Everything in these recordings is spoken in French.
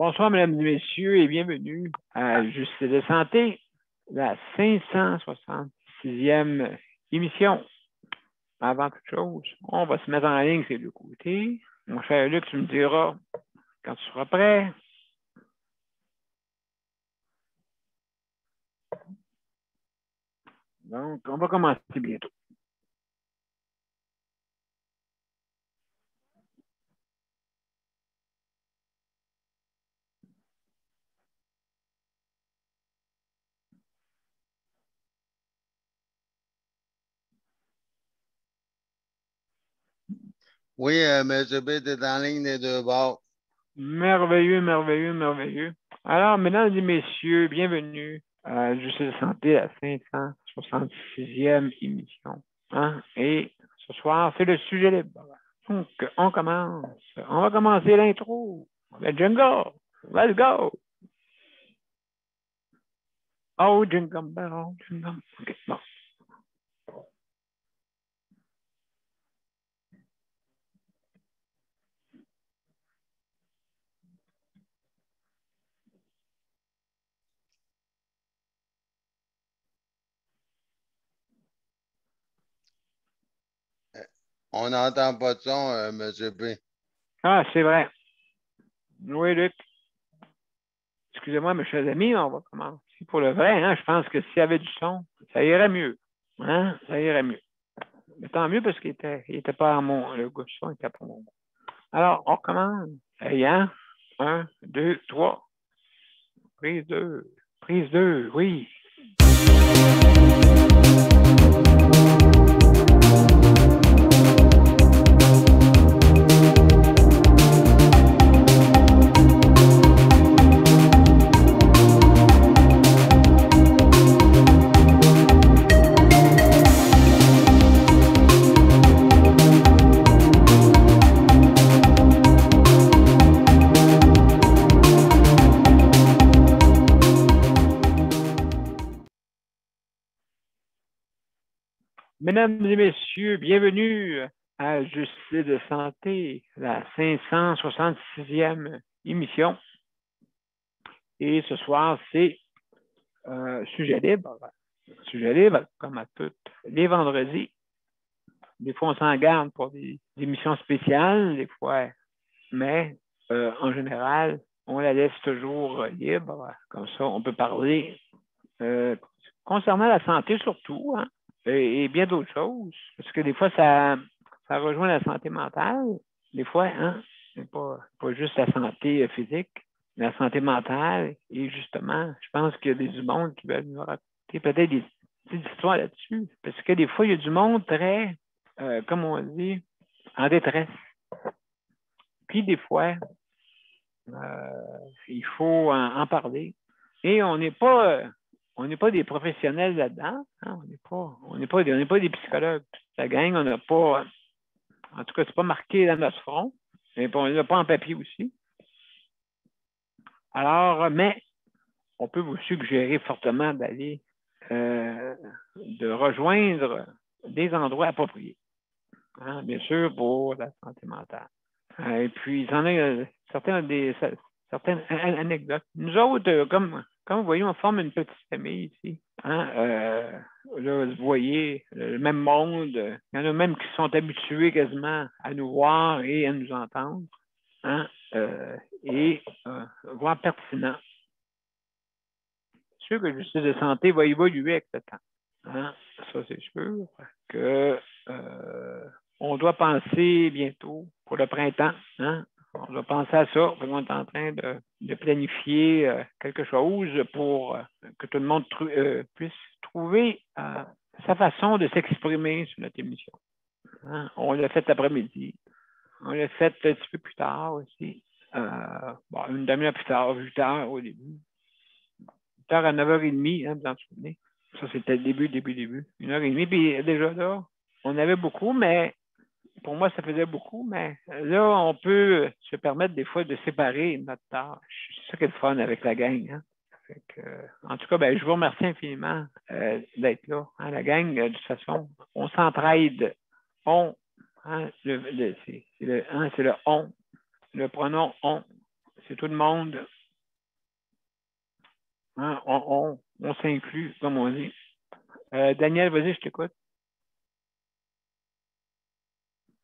Bonsoir, mesdames et messieurs, et bienvenue à Justice de santé, la 566e émission. Avant toute chose, on va se mettre en ligne ces deux côtés. Mon cher Luc, tu me diras quand tu seras prêt. Donc, on va commencer bientôt. Oui, M. B est en ligne des deux bords. Merveilleux, merveilleux, merveilleux. Alors, mesdames et messieurs, bienvenue à Justice de santé, la 566e émission. Et ce soir, c'est le sujet libre. Donc, on commence. On va commencer l'intro. Le jingle. Let's go. Oh, jingle bell, jingle. OK, bon. On n'entend pas de son, M. B. Ah, c'est vrai. Oui, Luc. Excusez-moi, mes chers amis, on va commencer pour le vrai. Je pense que s'il y avait du son, ça irait mieux. Ça irait mieux. Mais tant mieux parce qu'il était pas à mon. Le goût de son était pas mon. Alors, on commence. Ayant. 1, 2, 3. Prise 2. Prise 2, oui. Mesdames et messieurs, bienvenue à Justice de santé, la 566e émission. Et ce soir, c'est sujet libre. Sujet libre, comme à tous les vendredis. Des fois, on s'en garde pour des émissions spéciales, des fois, mais en général, on la laisse toujours libre. Comme ça, on peut parler concernant la santé surtout, et bien d'autres choses. Parce que des fois, ça rejoint la santé mentale. Des fois, c'est pas juste la santé physique, la santé mentale. Et justement, je pense qu'il y a du monde qui veulent nous raconter peut-être des petites histoires là-dessus. Parce que des fois, il y a du monde très, comme on dit, en détresse. Puis des fois, il faut en parler. Et on n'est pas des professionnels là-dedans. On n'est pas des psychologues. La gang, on n'a pas, en tout cas, c'est pas marqué dans notre front. Mais on ne l'a pas en papier aussi. Alors, mais on peut vous suggérer fortement d'aller, de rejoindre des endroits appropriés. Bien sûr, pour la santé mentale. Et puis, il y en a certaines anecdotes. Nous autres, comme vous voyez, on forme une petite famille ici. Là, vous voyez, le même monde. Il y en a même qui sont habitués quasiment à nous voir et à nous entendre. Et voir pertinent. C'est sûr que le justice de santé va évoluer avec le temps. Ça, c'est sûr que on doit penser bientôt pour le printemps. On doit penser à ça. On est en train de planifier quelque chose pour que tout le monde puisse trouver sa façon de s'exprimer sur notre émission. On l'a fait l'après-midi. On l'a fait un petit peu plus tard aussi. Une demi-heure plus tard, 8 heures au début. 8 heures à 9h30, vous en souvenez. Ça, c'était le début. 1h30. Puis déjà là, on avait beaucoup, mais pour moi, ça faisait beaucoup, mais là, on peut se permettre des fois de séparer notre tâche. C'est ça qui est le fun avec la gang. En tout cas, je vous remercie infiniment d'être là. La gang, de toute façon, on s'entraide. C'est le on. Le pronom on. c'est tout le monde. Hein, on s'inclut, comme on dit. Daniel, vas-y, je t'écoute.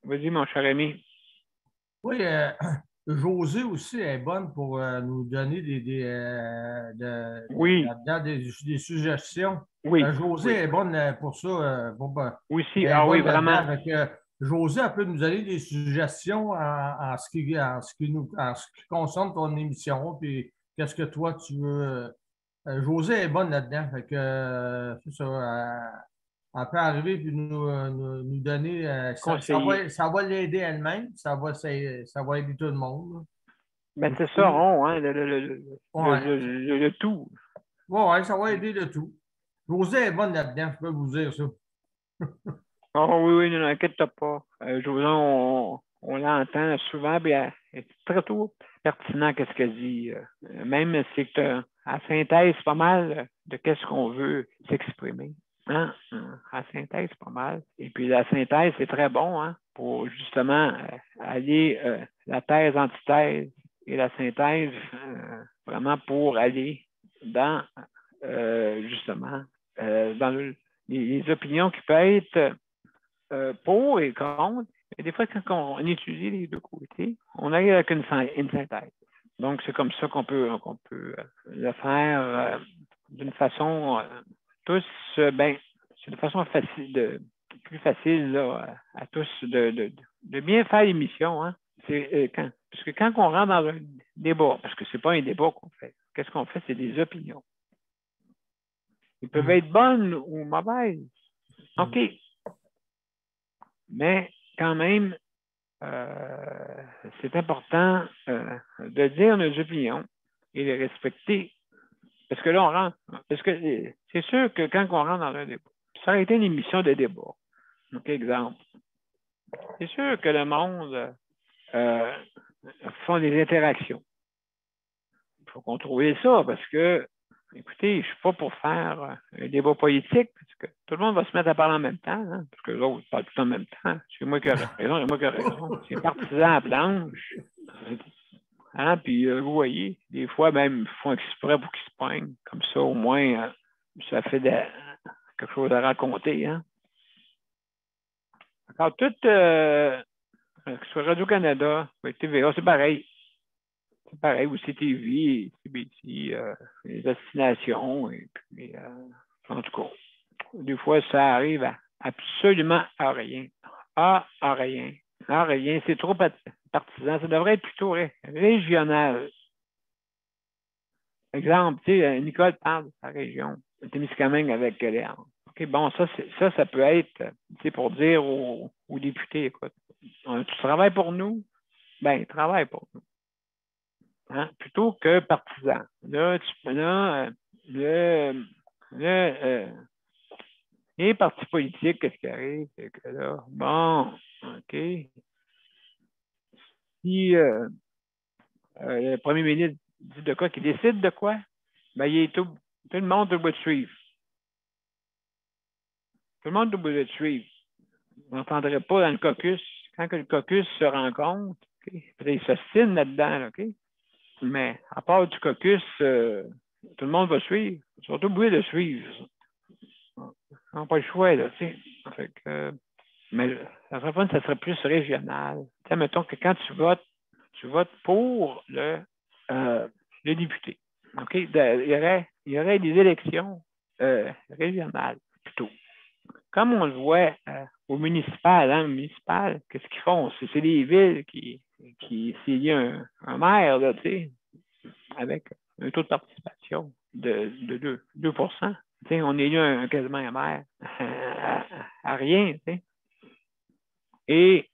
Vas-y, mon cher ami. Oui, Josée aussi est bonne pour nous donner Oui, des suggestions. oui, Josée oui. est bonne pour ça. Aussi, Elle est ah oui, bonne là-dedans. vraiment. Avec, Josée, elle peut nous donner des suggestions en ce qui concerne ton émission. Puis qu'est-ce que toi tu veux. Josée est bonne là-dedans. Fait que, c'est ça. Elle peut arriver et nous donner. Conseiller. Ça va l'aider elle-même. Ça va aider tout le monde. Là. Ben, Et c'est ça, puis, hein, ouais, le tout. ouais, ça va aider le tout. Josée est bonne là-dedans, je peux vous dire ça. Oh oui, oui, ne t'inquiète pas. Josan, on l'entend souvent, puis elle est très tôt pertinent qu'est-ce qu'elle dit. Même c'est que elle synthèse pas mal de qu'est-ce qu'on veut s'exprimer. Hein? Elle synthèse pas mal. Et puis la synthèse, c'est très bon, hein, pour justement aller la thèse, antithèse et la synthèse, vraiment pour aller dans justement dans les opinions qui peuvent être pour et contre. Et des fois, quand on étudie les deux côtés, on arrive avec une synthèse. Donc, c'est comme ça qu'on peut le faire d'une façon tous, ben, c'est une façon facile plus facile là, à tous de bien faire l'émission. Hein. Parce que quand on rentre dans un débat, parce que c'est pas un débat qu'on fait, qu'est-ce qu'on fait? C'est des opinions. Ils peuvent être bonnes ou mauvaises. OK. Mais quand même, c'est important de dire nos opinions et de les respecter. Parce que là, on rentre. Parce que c'est sûr que quand on rentre dans un débat, ça aurait été une émission de débat. Donc, exemple. C'est sûr que le monde font des interactions. Il faut contrôler ça parce que, écoutez, je ne suis pas pour faire un débat politique parce que tout le monde va se mettre à parler en même temps, hein, parce que l'autre parle tout en même temps. C'est moi qui ai raison, c'est moi qui ai raison. C'est partisan à planche. Hein, puis vous voyez, des fois même, ils font exprès pour qu'ils se poignent. Comme ça, au moins, ça fait quelque chose à raconter. Hein. Alors, tout, que ce soit Radio-Canada, TVA, c'est pareil. C'est pareil, aussi TV, CBC, les destinations, et puis, en tout cas, des fois, ça arrive absolument à rien. À rien. À rien. C'est trop partisan. Ça devrait être plutôt régional. Exemple, tu sais, Nicole parle de sa région, Témiscamingue avec Léon. OK, bon, ça peut être, pour dire aux députés, écoute, tu travailles pour nous? Ben, travaille pour nous. Hein? Plutôt que partisan. Les partis politiques, qu'est-ce qui arrive? C'est que là, bon, OK. Si le premier ministre dit de quoi, qu'il décide de quoi, ben, tout le monde doit suivre. Tout le monde doit suivre. Vous n'entendrez pas dans le caucus. Quand le caucus se rencontre, okay, ils s'ostinent là-dedans, OK? Mais à part du caucus, tout le monde va suivre. Ils sont obligés de suivre. Ils n'ont pas le choix, là, tu sais. Mais la serait fun, ça serait plus régional. Tu sais, mettons que quand tu votes pour le député. OK? Il y aurait des élections régionales, plutôt. Comme on le voit au municipal, hein, qu'est-ce qu'ils font? C'est les villes s'il y a un maire, là, tu sais, avec un taux de participation de 2%. Tu sais, on est là quasiment un maire à rien, tu sais. Et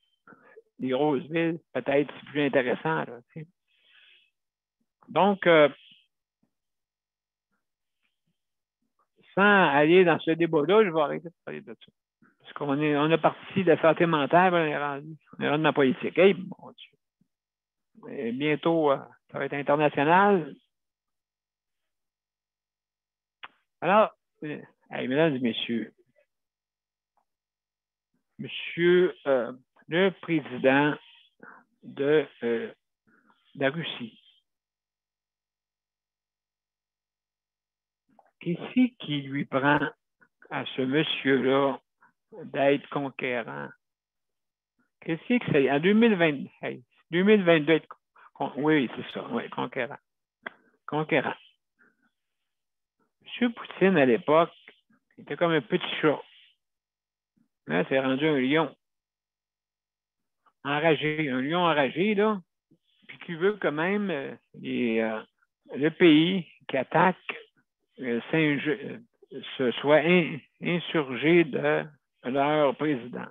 les grosses villes, peut-être, c'est plus intéressant, là, tu sais. Donc, sans aller dans ce débat-là, je vais arrêter de parler de ça. Parce on a parti de la santé mentale, on est rendu dans la politique. Hey, mon Dieu. Et bientôt, ça va être international. Alors, hey, mesdames et messieurs, monsieur le président de la Russie, Qu'est-ce qui lui prend à ce monsieur-là d'être conquérant? Qu'est-ce que c'est? En 2020, 2022, oui, c'est ça, oui, conquérant. Conquérant. M. Poutine, à l'époque, était comme un petit chat. Là, c'est rendu un lion. Enragé. Un lion enragé, là, puis qui veut quand même le pays qui attaque se soit insurgé de leur président.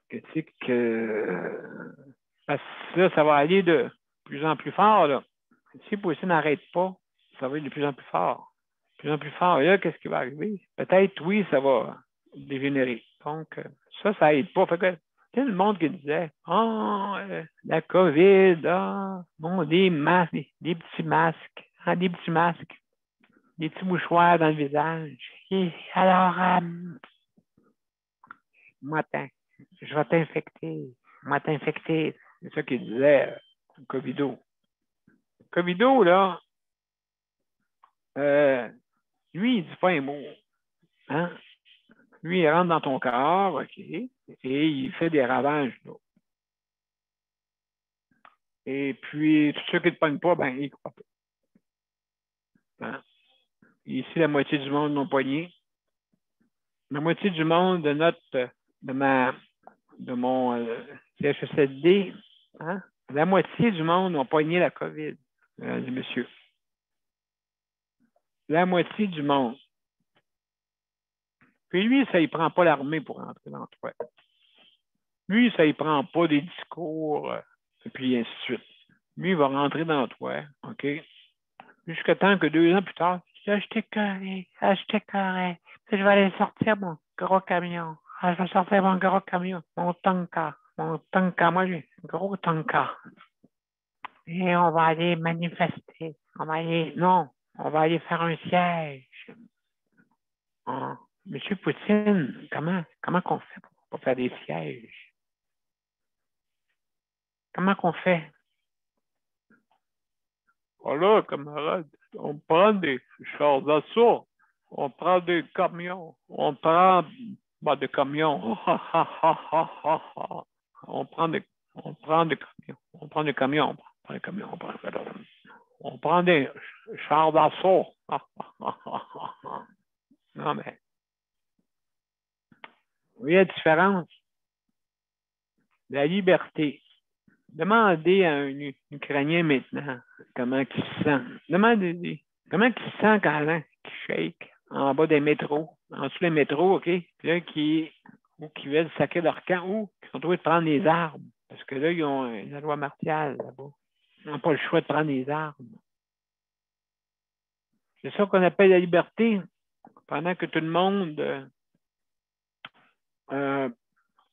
Qu'est-ce que... Parce que là, ça va aller de plus en plus fort, là. Si Poutine n'arrête pas, ça va être de plus en plus fort. De plus en plus fort. Et là, qu'est-ce qui va arriver? Peut-être, oui, ça va dégénérer. Donc, ça aide pas. Fait que, il y a le monde qui disait, la COVID, bon, des masques, des petits masques, des petits masques, des petits mouchoirs dans le visage. Et alors, matin, je vais t'infecter. Moi, t'infecter. C'est ça qu'il disait, Covido. Covido, là, lui, il dit pas un mot. Hein? Lui, il rentre dans ton corps, OK, et il fait des ravages, là. Et puis, tous ceux qui ne te pognent pas, ben, ils ne croient pas. Hein? Ici, la moitié du monde m'ont pogné. La moitié du monde de mon CHSLD, hein? La moitié du monde ont pogné la COVID, dit monsieur. La moitié du monde. Puis lui, ça ne prend pas l'armée pour rentrer dans toi. Lui, ça ne prend pas des discours, et puis ainsi de suite. Lui, il va rentrer dans toi, OK? Jusqu'à temps que 2 ans plus tard, je t'ai carré, je vais aller sortir mon gros camion. Je vais sortir mon gros camion, mon tanka. Moi, j'ai un gros tanka. Et on va aller manifester. On va aller faire un siège. Monsieur Poutine, comment qu'on fait pour faire des sièges? Comment qu'on fait? Voilà, camarade, on prend des chars d'assaut, on prend des camions, on prend des camions. On prend des camions, on prend des camions, on prend des chars d'assaut. Non, mais vous voyez la différence? La liberté. Demandez à un Ukrainien maintenant comment il se sent. Demandez-lui comment il se sent quand il shake en bas des métros, en dessous des métros, OK? Puis là, qui veulent sacrer leur camp ou qui sont trouvés de prendre les armes. Parce que là, ils ont la loi martiale là-bas. Ils n'ont pas le choix de prendre les armes. C'est ça qu'on appelle la liberté. Pendant que tout le monde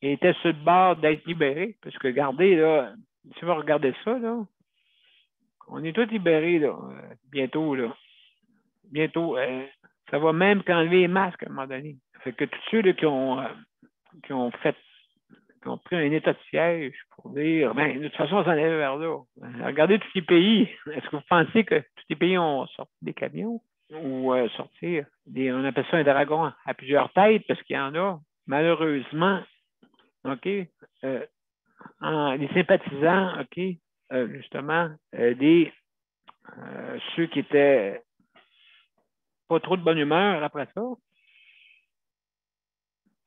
était sur le bord d'être libéré. Parce que regardez, là, si vous regardez ça, là, on est tous libérés, là, bientôt, là. Bientôt. Ça va même qu'enlever les masques à un moment donné. Ça fait que tous ceux là, qui ont pris un état de siège pour dire, de toute façon, on s'en allait vers là. Regardez tous les pays. Est-ce que vous pensez que tous les pays ont sorti des camions ou sortir on appelle ça un dragon à plusieurs têtes parce qu'il y en a, malheureusement, OK, les sympathisants, OK, justement, ceux qui étaient pas trop de bonne humeur après ça.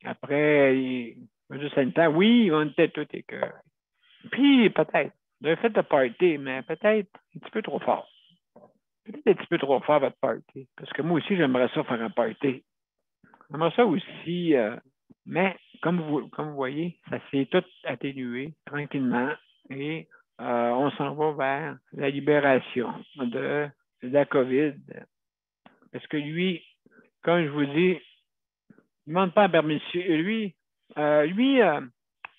Après les mesures sanitaires, oui, on était tous écœurés. Puis, peut-être, vous avez fait le party, mais peut-être un petit peu trop fort. Peut-être un petit peu trop fort votre party. Parce que moi aussi, j'aimerais ça faire un party. J'aimerais ça aussi, mais comme vous voyez, ça s'est tout atténué tranquillement et on s'en va vers la libération de la COVID. Parce que lui, comme je vous dis, il ne demande pas la permission. Lui,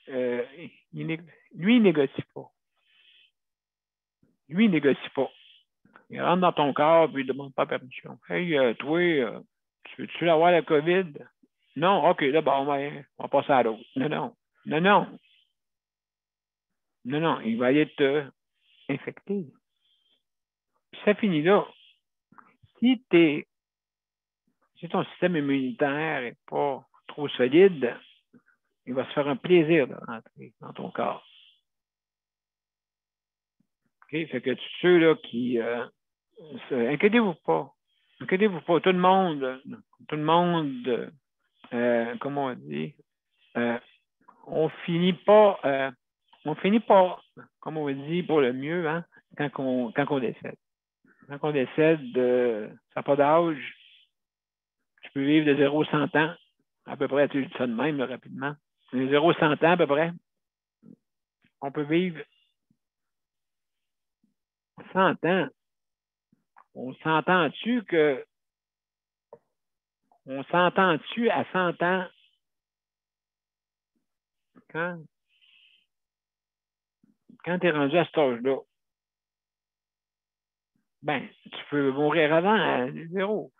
il négocie pas. Lui, il négocie pas. Il rentre dans ton corps et il ne demande pas la permission. Hey, toi, tu veux-tu avoir la COVID? Non, OK, là, on va passer à l'autre. Non, il va aller te infecté. Puis ça finit là. Si ton système immunitaire n'est pas trop solide, il va se faire un plaisir de rentrer dans ton corps. OK? Fait que ceux là qui inquiétez-vous pas. Inquiétez-vous pas. Tout le monde, comment on dit, on finit pas, comme on dit, pour le mieux, hein, quand on décède. Quand on décède, ça n'a pas d'âge. Tu peux vivre de 0 à 100 ans, à peu près, tu dis ça de même, là, rapidement. De 0 à 100 ans, à peu près. On peut vivre 100 ans. On s'entend-tu à 100 ans quand tu es rendu à cet âge-là? Ben, tu peux mourir avant à 0.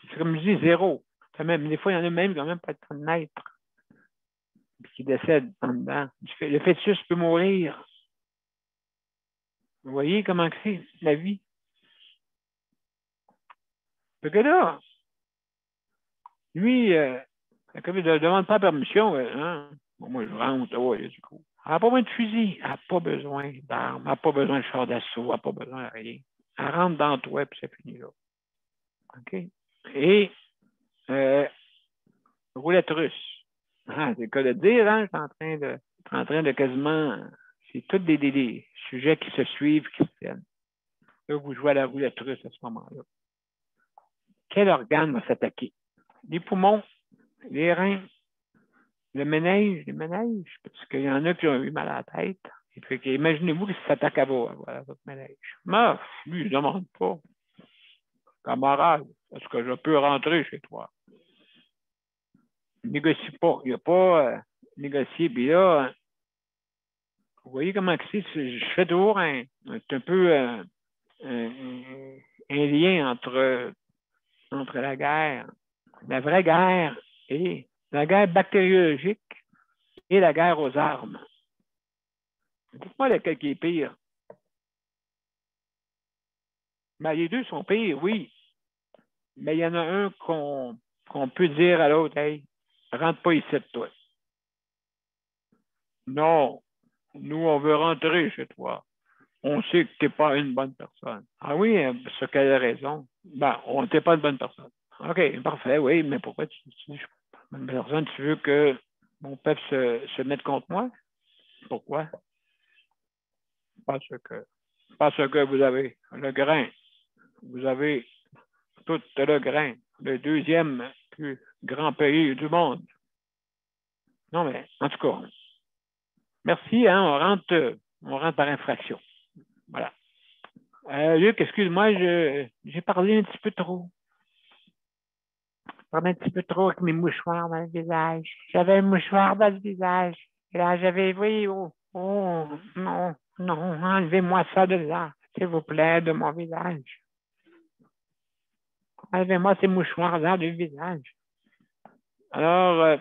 C'est comme je dis, 0. Même, des fois, il y en a même qui n'ont même pas de temps de naître et qui décèdent en dedans. Le fœtus peut mourir. Vous voyez comment c'est la vie? Fait que là, lui, il ne demande pas permission. Hein? Bon, moi, je rentre. Ouais, du coup. Elle n'a pas besoin de fusil. Elle n'a pas besoin d'armes. Elle n'a pas besoin de char d'assaut. Elle n'a pas besoin de rien. Elle rentre dans toi et c'est fini là. OK? Et roulette russe. Ah, c'est le cas de dire, hein? Je suis en train de quasiment. C'est tous des sujets qui se suivent, qui se tiennent. Là, vous jouez à la roulette russe à ce moment-là. Quel organe va s'attaquer? Les poumons, les reins, les méninges, parce qu'il y en a qui ont eu mal à la tête. Et puis, imaginez-vous qu'il s'attaque à votre méninge. Mais, lui, je ne demande pas. Camarade, est-ce que je peux rentrer chez toi? Négocie pas. Il n'y a pas négocié. Puis là, vous voyez comment c'est? Je fais toujours un peu un lien entre la guerre, la vraie guerre et la guerre bactériologique et la guerre aux armes. Dites-moi lequel qui est pire. Ben, les deux sont pires, oui. Mais il y en a un qu'on peut dire à l'autre, hey, rentre pas ici de toi. Non, nous, on veut rentrer chez toi. On sait que tu n'es pas une bonne personne. Ah oui, parce qu'elle a raison. Ben, on n'était pas une bonne personne. OK, parfait, oui, mais pourquoi tu dis je suis pas une bonne personne? Tu veux que mon peuple se mette contre moi? Pourquoi? Parce que vous avez le grain. Vous avez tout le grain. Le deuxième plus grand pays du monde. Non, mais en tout cas, merci, hein, on rentre par infraction. Voilà. Luc, excuse-moi, j'ai parlé un petit peu trop. J'ai parlé un petit peu trop avec mes mouchoirs dans le visage. J'avais un mouchoir dans le visage. Et là, oui, non, enlevez-moi ça de là, s'il vous plaît, de mon visage. Enlevez-moi ces mouchoirs-là du visage. Alors,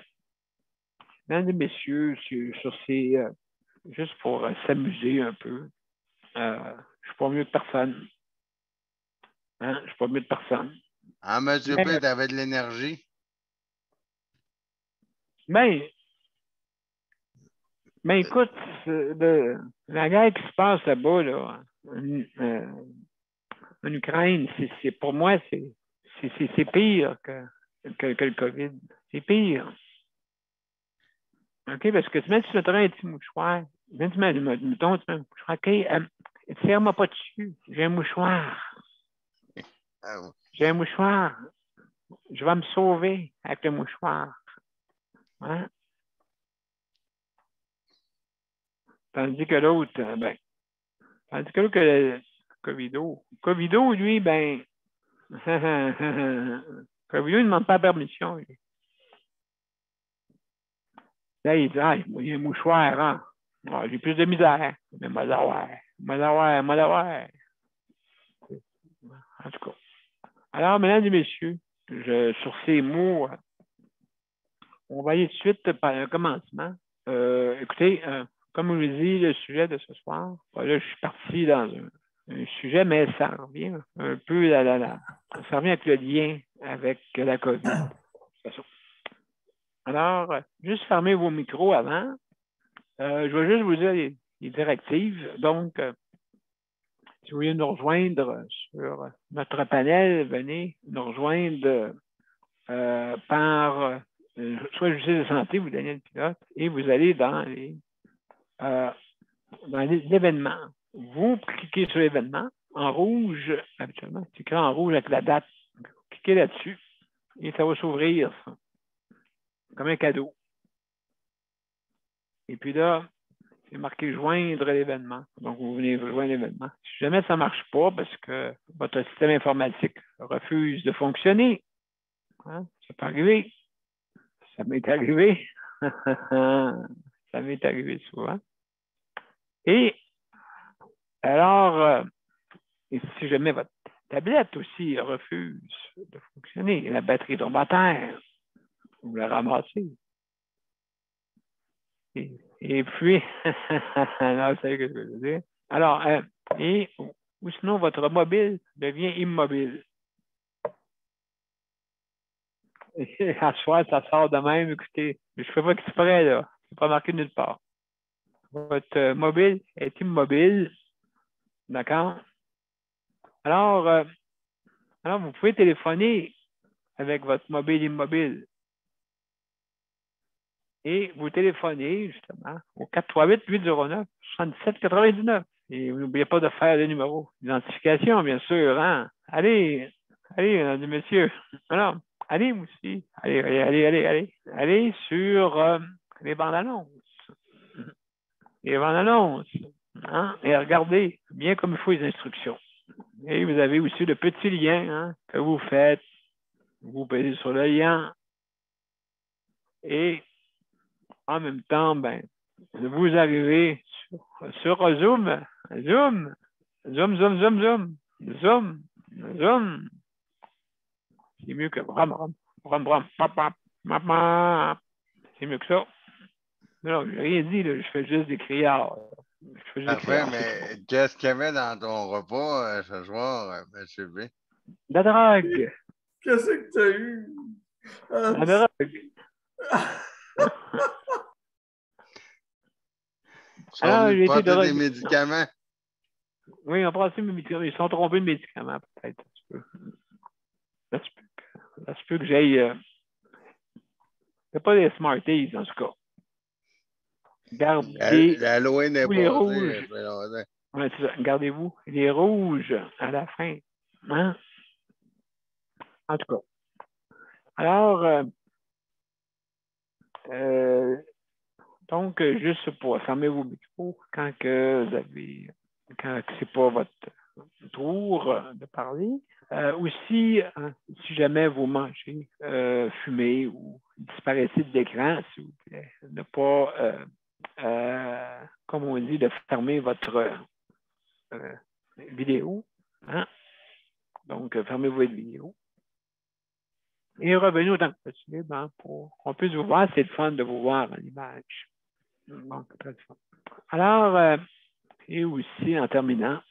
mesdames et messieurs, juste pour s'amuser un peu, je ne suis pas mieux que personne. Hein? Je ne suis pas mieux de personne. Ah, monsieur P, t'avais de l'énergie? Mais écoute, la guerre qui se passe là-bas, là, en Ukraine, pour moi, c'est pire que le COVID. C'est pire. OK? Parce que même si tu mettrais un petit mouchoir, même si tu mets un mouchoir, OK, tire-moi pas dessus. J'ai un mouchoir. Ah, oui. J'ai un mouchoir. Je vais me sauver avec le mouchoir. Hein? Tandis que l'autre, tandis que l'autre, le Covido, lui, ben, Covido, il ne demande pas permission. Lui. Là, il dit, ah, il y a un mouchoir, hein. Ah, j'ai plus de misère. Mais moi d'avoir. En tout cas. Alors, mesdames et messieurs, sur ces mots, on va aller tout de suite par un commencement. Écoutez, comme je vous dis, le sujet de ce soir, là, je suis parti dans un sujet, mais ça revient un peu ça revient avec le lien avec la COVID. Alors, juste fermez vos micros avant. Je vais juste vous dire les directives. Donc, si vous voulez nous rejoindre sur notre panel, venez nous rejoindre par soit le justice de santé, vous donnez le pilote, et vous allez dans l'événement. Vous cliquez sur l'événement en rouge, habituellement, c'est écrit en rouge avec la date. Vous cliquez là-dessus et ça va s'ouvrir comme un cadeau. Et puis là, c'est marqué joindre l'événement. Donc, vous venez joindre l'événement. Si jamais ça ne marche pas parce que votre système informatique refuse de fonctionner, hein, ça peut arriver. Ça m'est arrivé. Ça m'est arrivé souvent. Et alors, et si jamais votre tablette aussi refuse de fonctionner, la batterie tombe à terre, vous la ramassez. Et puis, non, vous savez ce que je veux dire. Alors, ou sinon, votre mobile devient immobile. Et à soir, ça sort de même. Écoutez, je ne fais pas exprès, là. C'est pas marqué nulle part. Votre mobile est immobile. D'accord? Alors, vous pouvez téléphoner avec votre mobile immobile. Et vous téléphonez, justement, au 438-809-7799. Et vous n'oubliez pas de faire le numéro d'identification, bien sûr. Hein? Allez, mesdames et messieurs. Alors, allez aussi. Allez sur les bandes annonces. Les bandes annonces. Hein? Et regardez bien comme il faut les instructions. Et vous avez aussi le petit lien hein, que vous faites. Vous payez sur le lien. Et en même temps, vous arrivez sur Zoom. Zoom. C'est mieux que bram. C'est mieux que ça. Non, je n'ai rien dit, là. Je fais juste des criards. Parfait, mais qu'est-ce qu'il y avait dans ton repas ce soir, M. B? La drogue. Qu'est-ce que tu as eu? La drogue. Alors, j'ai été des médicaments. Oui, on prend mes médicaments. Ils sont trompés de médicaments, peut-être. Ça se peut que j'aille. C'est pas des Smarties, en tout cas. Gardez l'Halloween n'est pas les rouges. Ouais, c'est ça. Gardez-vous les rouges à la fin. Hein? En tout cas. Alors, donc, juste pour fermer vos micros quand c'est pas votre tour de parler. Aussi, si jamais vous mangez, fumez ou disparaissez de l'écran, s'il vous plaît, ne pas, comme on dit, de fermer votre vidéo. Hein? Donc, fermez votre vidéo. Et revenez autant que possible hein, pour qu'on puisse vous voir. C'est le fun de vous voir en image. Donc, très fun. Alors, et aussi, en terminant,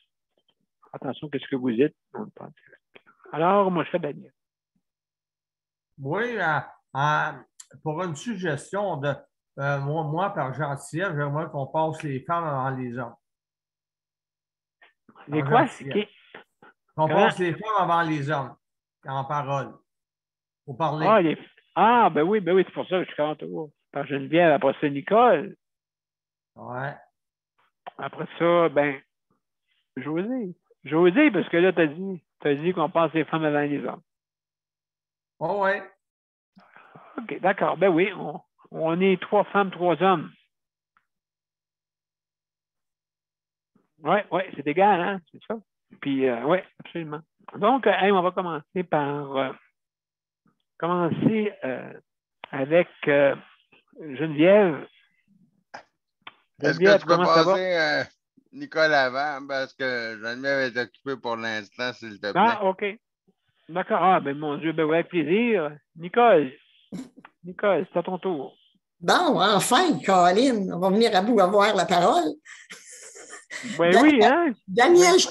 attention, qu'est-ce que vous dites? Alors, moi, je fais Daniel. Oui, pour une suggestion de moi, par gentillesse, j'aimerais qu'on passe les femmes avant les hommes. Les quoi? On passe les femmes avant les hommes, en parole. Pour parler. Ben oui, c'est pour ça que je suis content. Par Geneviève, après ça, Nicole. Ouais. Après ça, José. José, parce que là, tu as dit qu'on passe les femmes avant les hommes. Oh, ouais. OK, d'accord. Ben oui, on est 3 femmes, 3 hommes. Oui, c'est égal, hein, c'est ça. Puis, oui, absolument. Donc, on va commencer par avec Geneviève. Est-ce que tu peux passer Nicole avant parce que Geneviève est occupée pour l'instant, s'il te plaît? Ah, OK. D'accord. Ah, ben mon Dieu, oui, avec plaisir. Nicole, c'est à ton tour. Bon, enfin, Colin, on va venir à bout avoir la parole. Ben oui, hein? Daniel, je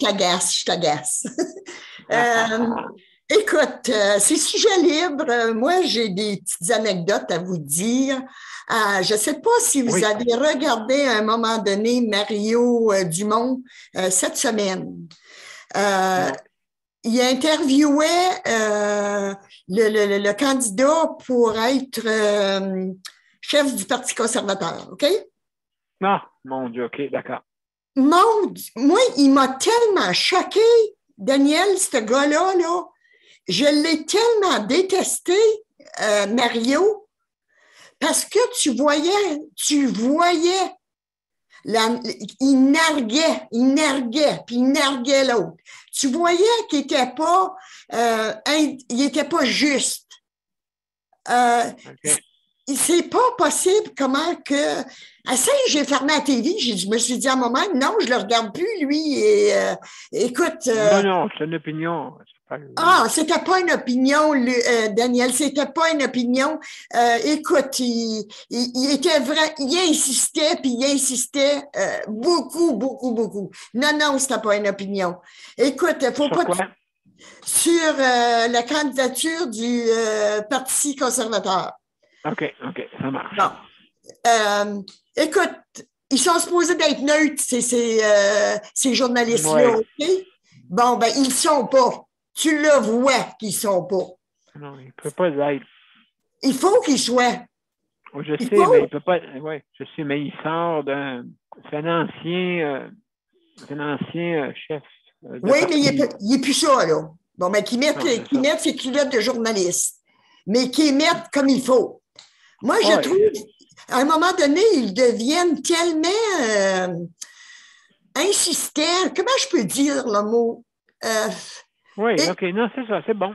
t'agace. Écoute, c'est sujet libre. Moi, j'ai des petites anecdotes à vous dire. Je ne sais pas si vous avez regardé à un moment donné Mario Dumont cette semaine. Il interviewait le candidat pour être chef du Parti conservateur, OK? Ah, mon Dieu, OK, d'accord. Moi, il m'a tellement choqué, Daniel, ce gars-là, là. Je l'ai tellement détesté, Mario, parce que tu voyais, il narguait, puis il narguait l'autre. Tu voyais qu'il n'était pas juste. Okay. C'est pas possible comment que... j'ai fermé la TV, je me suis dit à moi-même, non, je le regarde plus, lui, et écoute... Non, c'est une opinion. C'était pas une opinion, Daniel, c'était pas une opinion. Écoute, il était vrai, il insistait beaucoup. Non, c'était pas une opinion. Écoute, faut pas... Sur la candidature du Parti conservateur. OK, ça marche. Bon. Écoute, ils sont supposés d'être neutres, ces journalistes-là, OK? Bon, ben, ils ne sont pas. Tu le vois qu'ils ne sont pas. Non, il ne peut pas l'être. Il faut qu'ils soient. Oui, je sais, mais il ne peut pas. Oui, je sais, mais il sort d'un. C'est un ancien chef. Oui, mais il n'est plus ça, là. Bon, ben, qu'ils mettent ses culottes de journaliste, mais qu'ils mettent comme il faut. Moi, je trouve, à un moment donné, ils deviennent tellement insistants. Comment je peux dire le mot? Oui, OK, non, c'est ça, c'est bon.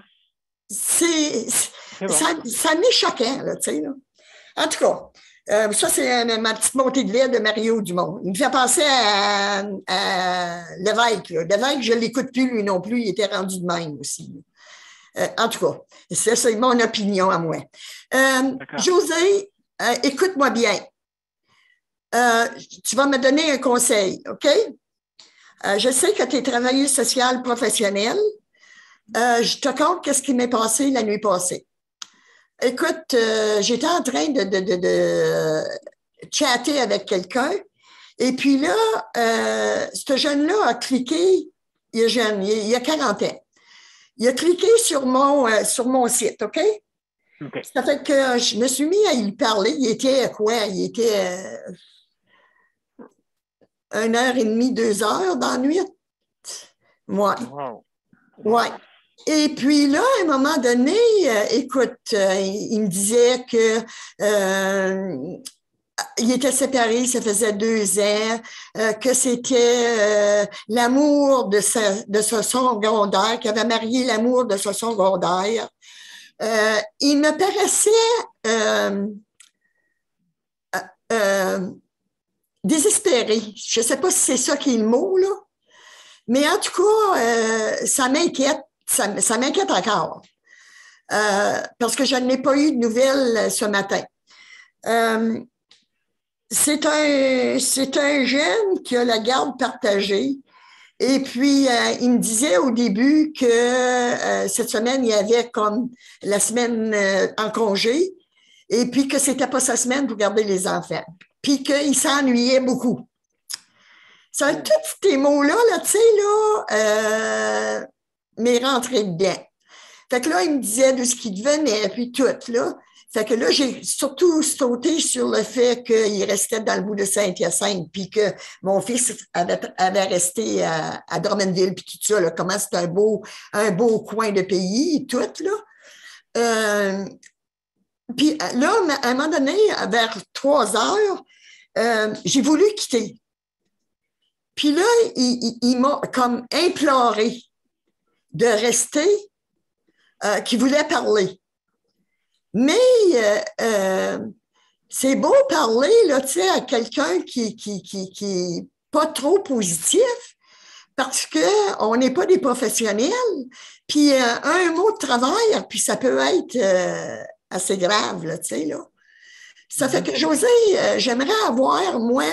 Ça m'est choquant, là, tu sais. Là. En tout cas, ça, c'est ma petite montée de lait de Mario Dumont. Il me fait penser à Lévesque. Là. Lévesque, je ne l'écoute plus, lui non plus, il était rendu de même aussi. En tout cas, c'est mon opinion à moi. José, écoute-moi bien. Tu vas me donner un conseil, OK? Je sais que tu es travailleuse sociale professionnelle. Je te compte qu'est-ce qui m'est passé la nuit passée. Écoute, j'étais en train de chatter avec quelqu'un et puis là, ce jeune-là a cliqué, il est jeune, il y a 40 ans. Il a cliqué sur mon site, OK? Ça fait que je me suis mis à lui parler. Il était quoi? Il était 1h30, 2h dans la nuit. Ouais. Wow. Ouais. Et puis là, à un moment donné, écoute, il me disait que il était séparé, ça faisait 2 ans, que c'était l'amour de ce secondaire, qu'il avait marié l'amour de ce secondaire. Il me paraissait désespéré. Je ne sais pas si c'est ça qui est le mot, là. Mais en tout cas, ça m'inquiète. Ça m'inquiète encore. Parce que je n'ai pas eu de nouvelles ce matin. C'est un jeune qui a la garde partagée. Et puis, il me disait au début que cette semaine, il y avait comme la semaine en congé, et puis que c'était pas sa semaine pour garder les enfants, puis qu'il s'ennuyait beaucoup. Ça, tous ces mots-là, là, tu sais, là, m'est rentré dedans. Fait que là, il me disait de ce qu'il devenait, puis tout, là. Fait que là, j'ai surtout sauté sur le fait qu'il restait dans le bout de Saint-Hyacinthe, puis que mon fils avait resté à Drummondville, puis tout ça, là, comment c'est un beau coin de pays, tout, là. Puis là, à un moment donné, vers 3 heures, j'ai voulu quitter. Puis là, il m'a comme imploré de rester, qu'il voulait parler. Mais c'est beau parler là, tu sais, à quelqu'un qui est pas trop positif parce qu'on n'est pas des professionnels. Puis un mot de travers, puis ça peut être assez grave, là, tu sais, là. Ça fait que, José, j'aimerais avoir, moi,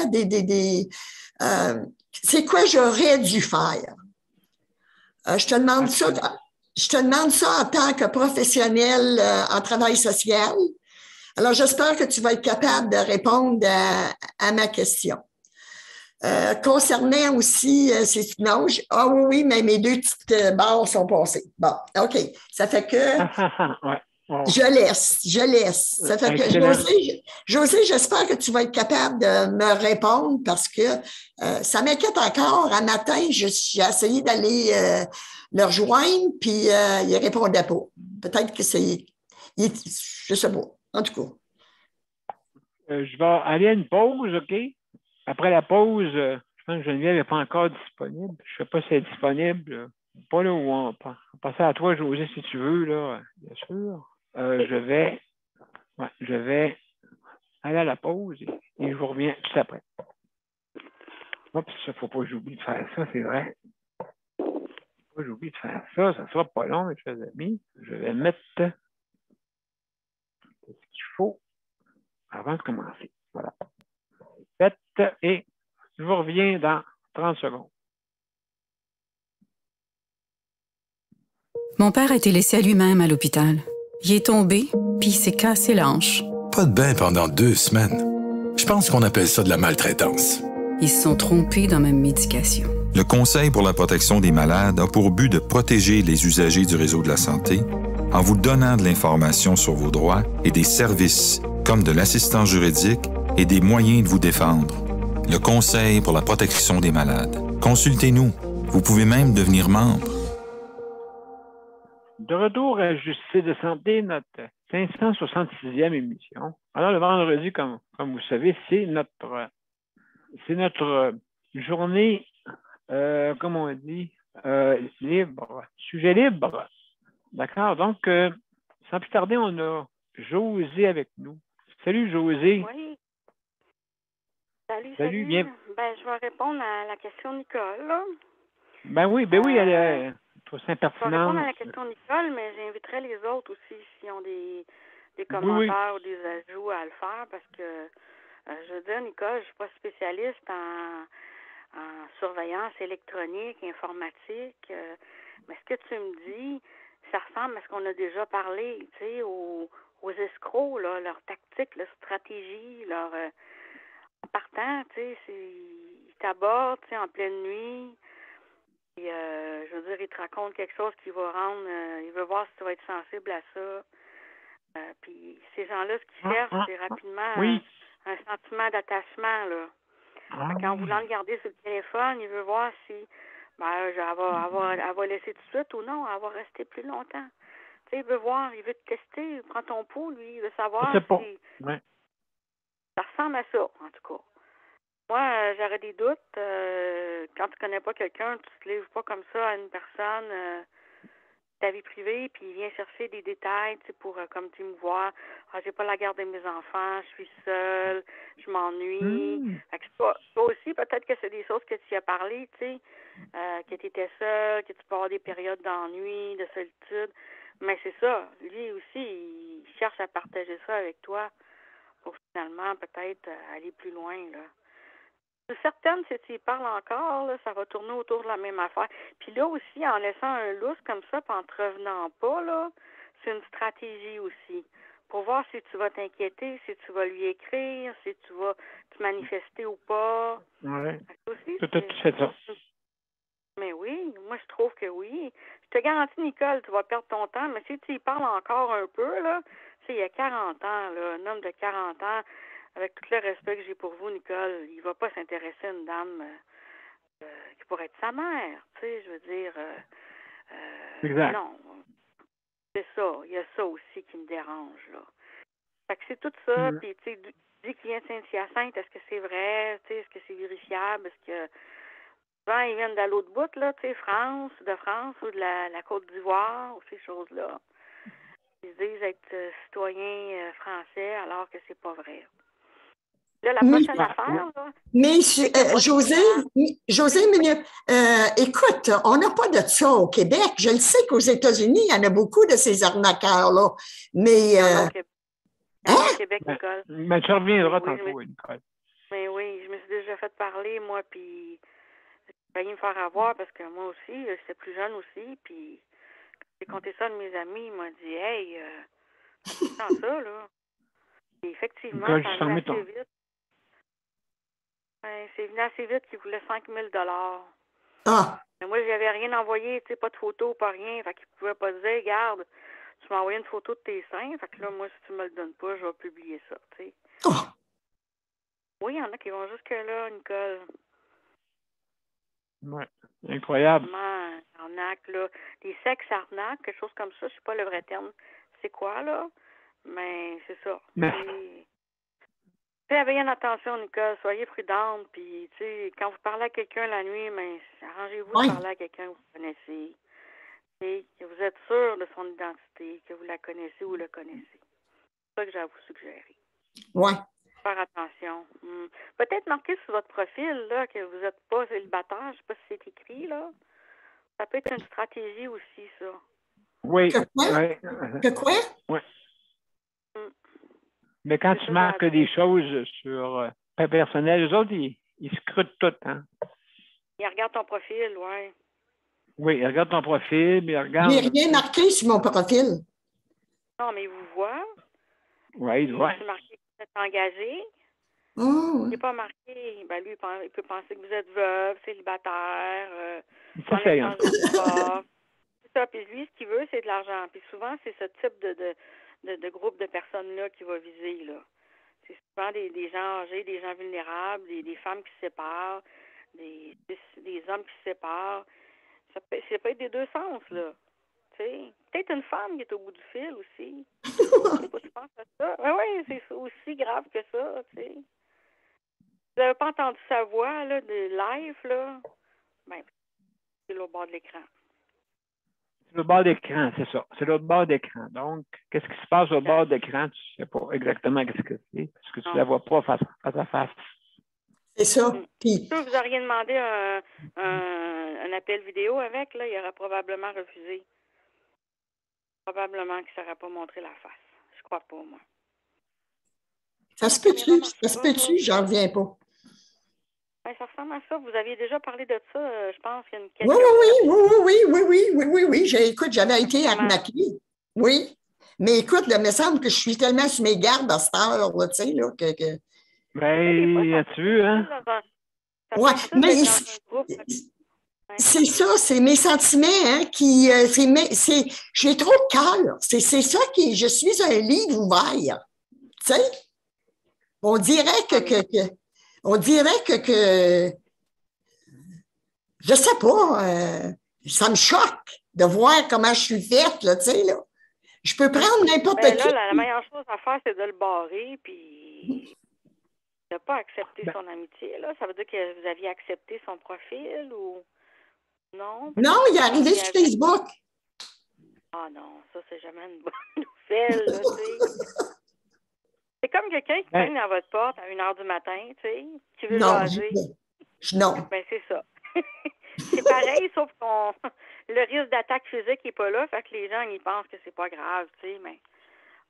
c'est quoi j'aurais dû faire? Je te demande ça en tant que professionnel en travail social. Alors, j'espère que tu vas être capable de répondre à ma question. Concernant aussi, oui, mais mes 2 petites barres sont passées. Bon, OK. Ça fait que Ouais. je laisse. Ça fait que José, j'espère que tu vas être capable de me répondre parce que ça m'inquiète encore. Un matin, j'ai essayé d'aller le rejoindre, puis il ne répondait pas. Peut-être que je ne sais pas. En tout cas. Je vais aller à une pause, OK? Après la pause, je pense que Geneviève n'est pas encore disponible. Je ne sais pas si elle est disponible. Pas là où on va passer à toi, José, si tu veux, là, bien sûr. Je vais aller à la pause et je vous reviens tout après. Oups, il ne faut pas que j'oublie de faire ça, c'est vrai. Il ne faut pas que j'oublie de faire ça. Ça ne sera pas long, mes chers amis. Je vais mettre ce qu'il faut avant de commencer. Voilà. Faites et je vous reviens dans 30 secondes. Mon père a été laissé à lui-même à l'hôpital. Il est tombé, puis il s'est cassé la hanche. Pas de bain pendant 2 semaines. Je pense qu'on appelle ça de la maltraitance. Ils se sont trompés dans ma médication. Le Conseil pour la protection des malades a pour but de protéger les usagers du réseau de la santé en vous donnant de l'information sur vos droits et des services comme de l'assistance juridique et des moyens de vous défendre. Le Conseil pour la protection des malades. Consultez-nous. Vous pouvez même devenir membre. De retour à Justice de santé, notre 566e émission. Alors, le vendredi, comme vous savez, c'est notre journée, comme on dit, libre, sujet libre. D'accord? Donc, sans plus tarder, on a José avec nous. Salut, José. Oui. Salut. Bien. Je vais répondre à la question de Nicole. Là. Ben oui, elle est trop pertinente. Je vais répondre à la question de Nicole, mais j'inviterai les autres aussi s'ils ont des commentaires ou des ajouts à le faire parce que, je veux dire, Nicole, je ne suis pas spécialiste en surveillance électronique, informatique, mais ce que tu me dis, ça ressemble à ce qu'on a déjà parlé, tu sais, aux escrocs, là, leur tactique, leur stratégie, leur... en partant, tu sais, ils t'abordent, tu sais, en pleine nuit. Et, je veux dire, il te raconte quelque chose qui va rendre... il veut voir si tu vas être sensible à ça. Puis ces gens-là, ce qu'ils cherchent, c'est rapidement un sentiment d'attachement, là. En voulant le garder sur le téléphone, il veut voir si elle va laisser tout de suite ou non, elle va rester plus longtemps. Tu sais, il veut voir, il veut te tester, il prend ton pouls, lui, il veut savoir si... Ouais. Ça ressemble à ça, en tout cas. Moi, j'aurais des doutes. Quand tu connais pas quelqu'un, tu te livres pas comme ça à une personne, ta vie privée, puis il vient chercher des détails, tu sais, pour comme tu me vois. J'ai pas la garde de mes enfants, je suis seule, je m'ennuie. Fait que toi aussi, peut-être que c'est des choses que tu as parlé, tu sais, que tu étais seule, que tu peux avoir des périodes d'ennui, de solitude. Mais c'est ça. Lui aussi, il cherche à partager ça avec toi pour finalement peut-être aller plus loin, là. Je suis certaine, si tu y parles encore, là, ça va tourner autour de la même affaire. Puis là aussi, en laissant un lousse comme ça, puis en te revenant pas, là, c'est une stratégie aussi. Pour voir si tu vas t'inquiéter, si tu vas lui écrire, si tu vas te manifester ou pas. Oui. Aussi, tout fait ça. Mais oui, moi je trouve que oui. Je te garantis, Nicole, tu vas perdre ton temps, mais si tu y parles encore un peu, là, tu sais, il y a 40 ans, là, un homme de 40 ans, avec tout le respect que j'ai pour vous, Nicole, il va pas s'intéresser à une dame qui pourrait être sa mère, tu sais, je veux dire... exact. Non, c'est ça, il y a ça aussi qui me dérange, là. Fait que c'est tout ça, puis tu sais, dis qu'il vient de Saint-Hyacinthe, est-ce que c'est vrai, tu sais, est-ce que c'est vérifiable, est-ce que... Souvent, ils viennent de l'autre bout, là, tu sais, de France ou de la Côte d'Ivoire, ou ces choses-là. Ils disent être citoyens français alors que c'est pas vrai. Là, la prochaine affaire, là... Mais, José, écoute, on n'a pas de ça au Québec. Je le sais qu'aux États-Unis, il y en a beaucoup de ces arnaqueurs-là. Mais Au Québec, Nicole. Mais tu reviendras tantôt, Nicole. Mais oui, je me suis déjà fait parler, moi, puis j'ai failli me faire avoir parce que moi aussi, j'étais plus jeune aussi, puis quand j'ai compté ça de mes amis, ils m'ont dit « Hey, c'est dans ça, là. » Et effectivement, Nicole, ça venait assez vite. C'est venu assez vite qu'ils voulaient 5 000 $. Ah! Mais moi, j'avais rien envoyé, tu sais, pas de photo, pas rien. Fait qu'ils pouvaient pas dire, regarde, tu m'as envoyé une photo de tes seins. Fait que là, moi, si tu me le donnes pas, je vais publier ça, tu sais. Oh. Oui, il y en a qui vont jusque-là, Nicole. Oui, incroyable. Vraiment, arnaque, là. Des sexes arnaques, quelque chose comme ça, je sais pas le vrai terme. C'est quoi, là? Mais c'est ça. Faites bien attention, Nicole, soyez prudente, puis, tu sais, quand vous parlez à quelqu'un la nuit, mais arrangez-vous de parler à quelqu'un que vous connaissez, et que vous êtes sûr de son identité, que vous la connaissez ou le connaissez. C'est ça que j'ai à vous suggérer. Oui. Faire attention. Peut-être marquer sur votre profil, là, que vous n'êtes pas célibataire, je ne sais pas si c'est écrit, là. Ça peut être une stratégie aussi, ça. Oui. Que quoi? Que quoi? Oui. Mais quand tu marques des choses sur personnel, eux autres, ils scrutent tout, hein? Ils regardent ton profil, oui. Oui, ils regardent ton profil, mais ils regardent... J'ai rien marqué sur mon profil. Non, mais ils vous voient. Oui, ils voient. C'est marqué que vous êtes engagé. Oh. C'est pas marqué. Ben, lui, il peut penser que vous êtes veuve, célibataire, ça, c'est rien. C'est ça. Puis lui, ce qu'il veut, c'est de l'argent. Puis souvent, c'est ce type de groupe de personnes-là qui va viser, là. C'est souvent des gens âgés, des gens vulnérables, des femmes qui se séparent, des hommes qui se séparent. Ça peut être des deux sens, là. Tu sais, peut-être une femme qui est au bout du fil aussi. Je sais pas si tu penses à ça. Oui, c'est aussi grave que ça, tu sais. Vous n'avez pas entendu sa voix, là, de live, là? Ben, c'est l'autre bord de l'écran. C'est le bord d'écran, c'est ça. C'est l'autre bord d'écran. Donc, qu'est-ce qui se passe au bord d'écran? Tu ne sais pas exactement ce que c'est, parce que tu ne la vois pas face à face. C'est ça. Puis... Si vous auriez demandé un appel vidéo avec, là, il aurait probablement refusé. Probablement qu'il ne saurait pas montrer la face. Je crois pas, moi. Ça se peut-tu? Ça se peut-tu? J'en reviens pas. Ben, ça ressemble à ça. Vous aviez déjà parlé de ça, je pense qu'il y a une question. Oui. Écoute, j'avais été arnaquée. Oui. Mais écoute, il me semble que je suis tellement sur mes gardes à cette heure, tu sais, là, que... Ben, as-tu vu, hein? Oui, mais c'est ça, c'est mes sentiments, hein, qui... j'ai trop de cœur. C'est ça qui... Je suis un livre ouvert. Tu sais? On dirait on dirait que je sais pas, ça me choque de voir comment je suis faite, là, tu sais, là. Je peux prendre n'importe qui. Là, la meilleure chose à faire, c'est de le barrer, puis de ne pas accepter son amitié, là. Ça veut dire que vous aviez accepté son profil ou non? Non, il est arrivé sur Facebook. Ah non, ça, c'est jamais une bonne nouvelle, là, tu sais. C'est comme quelqu'un qui cogne à votre porte à 1h du matin, tu sais, qui veut jaser. Non. Ben, c'est ça. C'est pareil, sauf qu'on le risque d'attaque physique n'est pas là, fait que les gens, ils pensent que c'est pas grave, tu sais, mais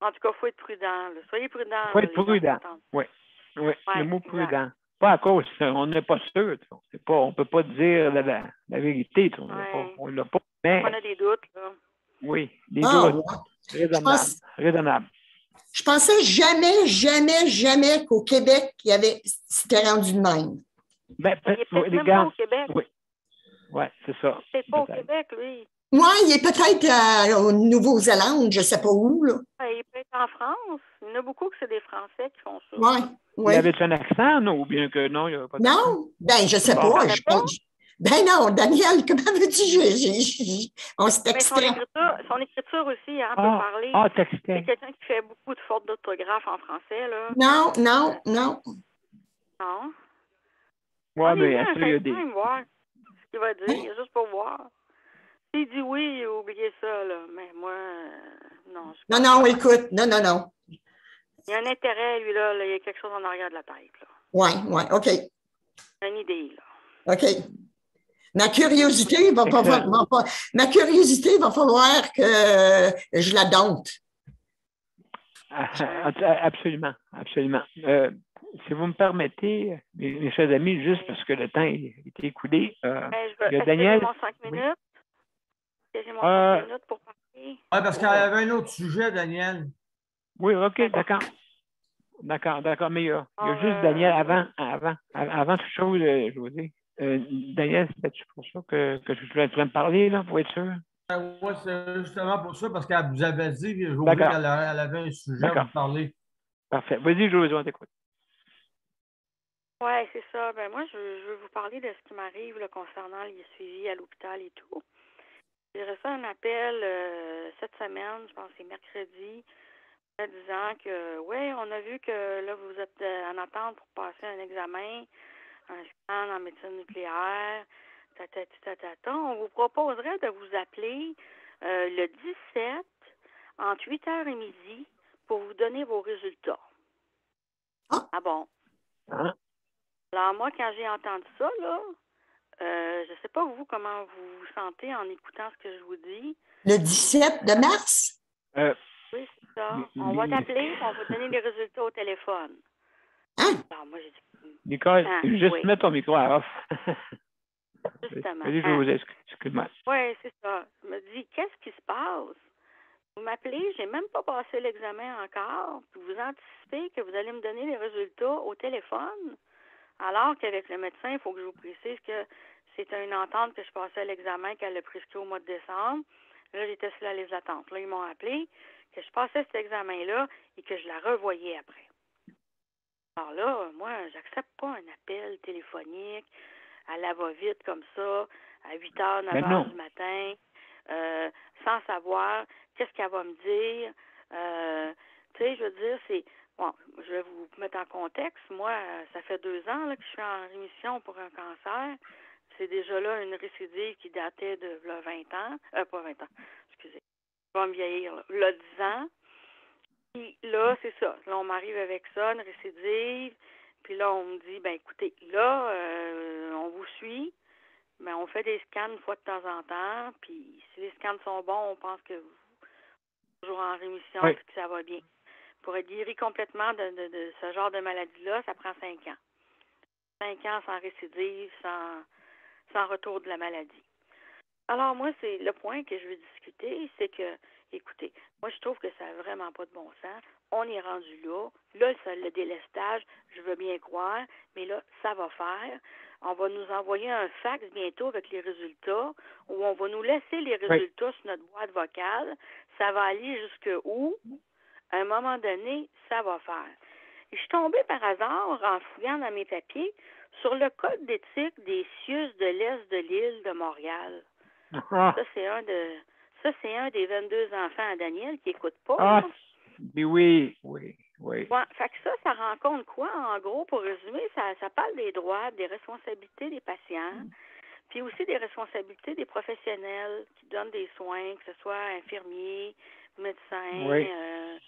en tout cas, il faut être prudent, là. Soyez prudent. Il faut être prudent, oui, le mot prudent. Pas à cause, on n'est pas sûr, on ne peut pas dire la vérité, on l'a pas. Mais... On a des doutes, là. Oui, des doutes. Raisonnables. Je pensais jamais qu'au Québec, c'était rendu de même. Ben, il est peut-être même pas au Québec. Oui, c'est ça. C'est pas au Québec, lui. Moi, il est peut-être au Nouvelle-Zélande, je ne sais pas où, là. Il peut être en France. Il y en a beaucoup que c'est des Français qui font ça. Oui. Il avait un accent, non? Ou bien que non, il n'y avait pas d'accent? Non, ben je ne sais pas. Ben non, Daniel, comment veux-tu? On se textait. Son écriture aussi, hein, peut parler. Texter. C'est quelqu'un qui fait beaucoup de fautes d'orthographe en français, là. Non. Non? Oui, mais il y a des... voir ce qu'il va dire, juste pour voir. S'il dit oui, oubliez ça, là. Mais moi, non. Non, écoute, non. Il y a un intérêt, lui, là. Il y a quelque chose en arrière de la tête, là. Oui, OK. Une idée, là. OK. Ma curiosité va falloir que je la dompte. Absolument, absolument. Si vous me permettez, mes chers amis, juste parce que le temps est écoulé, il y a Daniel. J'ai mon 5 minutes. J'ai mon 5 minutes pour parler. Oui, parce qu'il y avait un autre sujet, Daniel. Oui, OK, d'accord. D'accord, mais il y a juste Daniel avant toute chose, José. Daniel, c'est pour ça que je voulais me parler, là, pour être sûr? Oui, c'est justement pour ça, parce qu'elle vous avait dit, José, qu'elle avait un sujet à vous parler. Parfait. Vas-y, José, on t'écoute. Oui, c'est ça. Ben moi, je veux vous parler de ce qui m'arrive là, concernant les suivis à l'hôpital et tout. J'ai reçu un appel cette semaine, je pense que c'est mercredi, disant que, oui, on a vu que là, vous êtes en attente pour passer un examen, un scan en médecine nucléaire, On vous proposerait de vous appeler le 17 entre 8h et midi pour vous donner vos résultats. Ah bon? Alors, moi, quand j'ai entendu ça, là, je ne sais pas, vous, comment vous vous sentez en écoutant ce que je vous dis. Le 17 de mars? Oui, c'est ça. On va t'appeler et on va donner les résultats au téléphone. Alors, moi, j'ai dit... Nicole, juste mets ton micro à off. Justement. Excuse-moi. Oui, c'est ça. Je me dis, qu'est-ce qui se passe? Vous m'appelez, j'ai même pas passé l'examen encore, puis vous anticipez que vous allez me donner les résultats au téléphone, alors qu'avec le médecin, il faut que je vous précise que c'était une entente que je passais l'examen qu'elle a prescrit au mois de décembre. Là, j'étais sur la liste d'attente. Là, ils m'ont appelé que je passais cet examen-là et que je la revoyais après. Alors là, moi, j'accepte pas un appel téléphonique à la va-vite comme ça, à 8h, 9h du matin, sans savoir qu'est-ce qu'elle va me dire. Tu sais, je veux dire, c'est... Bon, je vais vous mettre en contexte. Moi, ça fait 2 ans là, que je suis en rémission pour un cancer. C'est déjà là une récidive qui datait de là, 20 ans. Pas 20 ans, excusez. Je vais me vieillir. Là, 10 ans. Puis là, c'est ça. Là, on m'arrive avec ça, une récidive. Puis là, on me dit, ben écoutez, là, on vous suit, mais on fait des scans une fois de temps en temps. Puis si les scans sont bons, on pense que vous êtes toujours en rémission et que ça va bien. Pour être guéri complètement de ce genre de maladie-là, ça prend 5 ans. 5 ans sans récidive, sans retour de la maladie. Alors, moi, c'est le point que je veux discuter, c'est que, écoutez, moi, je trouve que ça n'a vraiment pas de bon sens. On est rendu là. Là, le délestage, je veux bien croire, mais là, ça va faire. On va nous envoyer un fax bientôt avec les résultats, ou on va nous laisser les résultats sur notre boîte vocale. Ça va aller jusqu'où? À un moment donné, ça va faire. Et je suis tombée par hasard, en fouillant dans mes papiers, sur le code d'éthique des CIUS de l'Est de l'île de Montréal. Ça, c'est un des 22 enfants à Daniel qui n'écoute pas. Oui. Ouais, fait que ça rend compte quoi, en gros, pour résumer, ça parle des droits, des responsabilités des patients, puis aussi des responsabilités des professionnels qui donnent des soins, que ce soit infirmiers, médecins,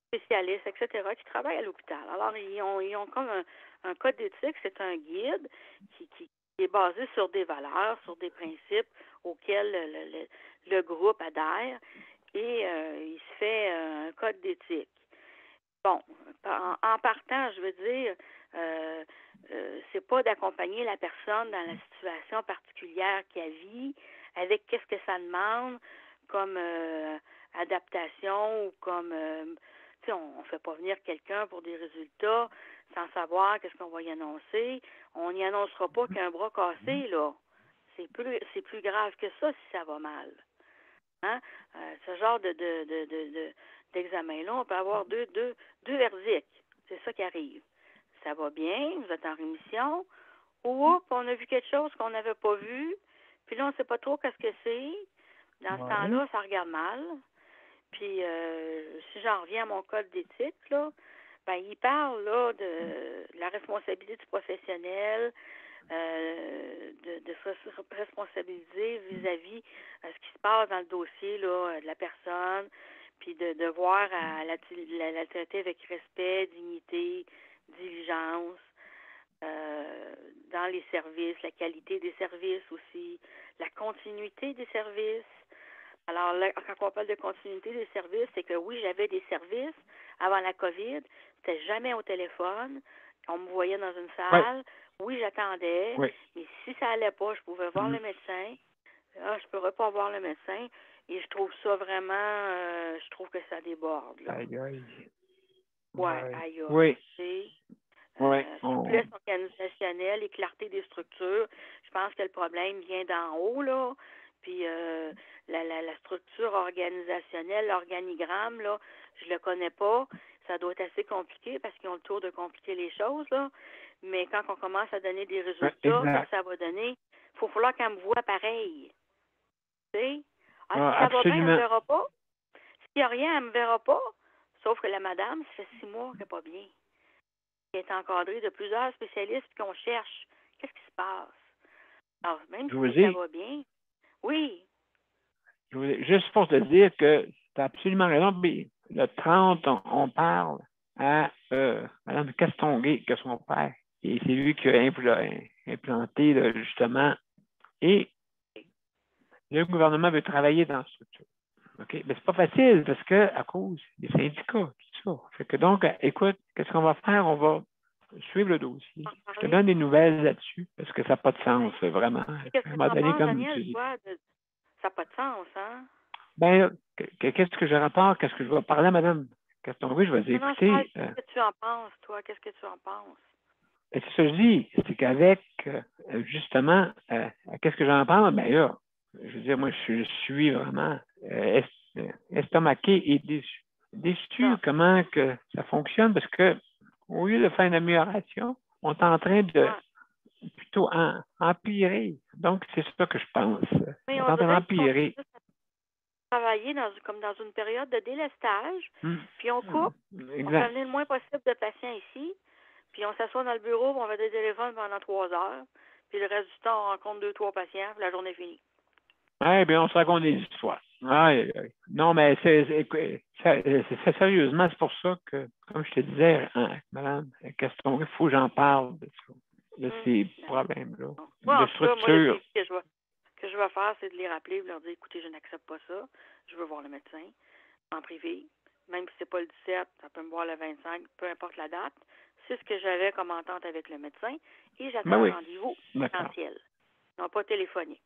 spécialistes, etc., qui travaillent à l'hôpital. Alors, ils ont comme un code d'éthique, c'est un guide qui est basé sur des valeurs, sur des principes auxquels le groupe adhère, et il se fait un code d'éthique. Bon, en partant, je veux dire, c'est pas d'accompagner la personne dans la situation particulière qu'elle vit, avec qu'est-ce que ça demande comme adaptation ou comme... tu sais, on fait pas venir quelqu'un pour des résultats sans savoir qu'est-ce qu'on va y annoncer. On n'y annoncera pas qu'un bras cassé, là. C'est plus grave que ça si ça va mal. Hein? Ce genre d'examen-là, on peut avoir deux verdicts. C'est ça qui arrive. Ça va bien, vous êtes en rémission, ou on a vu quelque chose qu'on n'avait pas vu, puis là, on ne sait pas trop qu'est-ce que c'est. Dans ce temps-là, ça regarde mal. Puis, si j'en reviens à mon code d'éthique, là, ben, il parle là, de la responsabilité du professionnel, de se responsabiliser vis-à-vis ce qui se passe dans le dossier là, de la personne, puis de devoir la traiter avec respect, dignité, diligence, dans les services, la qualité des services aussi, la continuité des services. Alors, là, quand on parle de continuité des services, c'est que oui, j'avais des services avant la COVID. C'était jamais au téléphone. On me voyait dans une salle. Oui, j'attendais. Oui. Mais si ça allait pas, je pouvais voir le médecin. Là, je ne pourrais pas voir le médecin. Et je trouve ça vraiment... je trouve que ça déborde. Là. Aïe, aïe. Ouais, aïe, oui. Souplesse organisationnelle et clarté des structures. Je pense que le problème vient d'en haut, là. Puis la structure organisationnelle, l'organigramme, là, je le connais pas. Ça doit être assez compliqué parce qu'ils ont le tour de compliquer les choses, là. Mais quand on commence à donner des résultats, ça va donner, il faut falloir qu'elle me voit pareil. Tu sais? Si ça va bien, elle ne me verra pas. S'il n'y a rien, elle ne me verra pas. Sauf que la madame, ça fait 6 mois qu'elle n'est pas bien. Elle est encadrée de plusieurs spécialistes qu'on cherche. Qu'est-ce qui se passe? Alors, même si ça va bien, oui. Juste pour te dire que tu as absolument raison. Le 30, on parle à Mme Castonguay, que son père. Et c'est lui qui a implanté, là, justement. Et le gouvernement veut travailler dans la structure. OK? Mais c'est pas facile parce que à cause des syndicats, tout ça. Fait que donc, écoute, qu'est-ce qu'on va faire? On va suivre le dossier. Je te donne des nouvelles là-dessus parce que ça n'a pas de sens, vraiment. Qu'est-ce que tu en penses, Daniel? Ça n'a pas de sens, hein? Ben, qu'est-ce que je rapporte? Qu'est-ce que je vais parler à Mme Castonguay? Je vais dire, écoutez... Qu'est-ce que tu en penses, toi? Qu'est-ce que tu en penses? C'est ça que je dis. C'est qu'avec, justement, qu'est-ce que j'en pense? Ben là, je veux dire, moi, je suis vraiment estomaqué et déçu. Déçu comment que ça fonctionne parce que au lieu de faire une amélioration, on est en train de plutôt empirer. Donc, c'est ça que je pense. On est en train d'empirer. Travailler comme dans une période de délestage, puis on coupe, on fait venir le moins possible de patients ici, puis on s'assoit dans le bureau, puis on fait des téléphones pendant 3 heures, puis le reste du temps, on rencontre 2-3 patients, puis la journée est finie. Eh bien, on se raconte des histoires. Non, mais c'est sérieusement, c'est pour ça que, comme je te disais, Mme Castonguay, il faut que j'en parle de ces problèmes-là, de structure. Moi, ce que je vais faire, c'est de les rappeler et leur dire, écoutez, je n'accepte pas ça, je veux voir le médecin en privé, même si c'est pas le 17, ça peut me voir le 25, peu importe la date. C'est ce que j'avais comme entente avec le médecin et j'attends un rendez-vous essentiel, non pas téléphonique.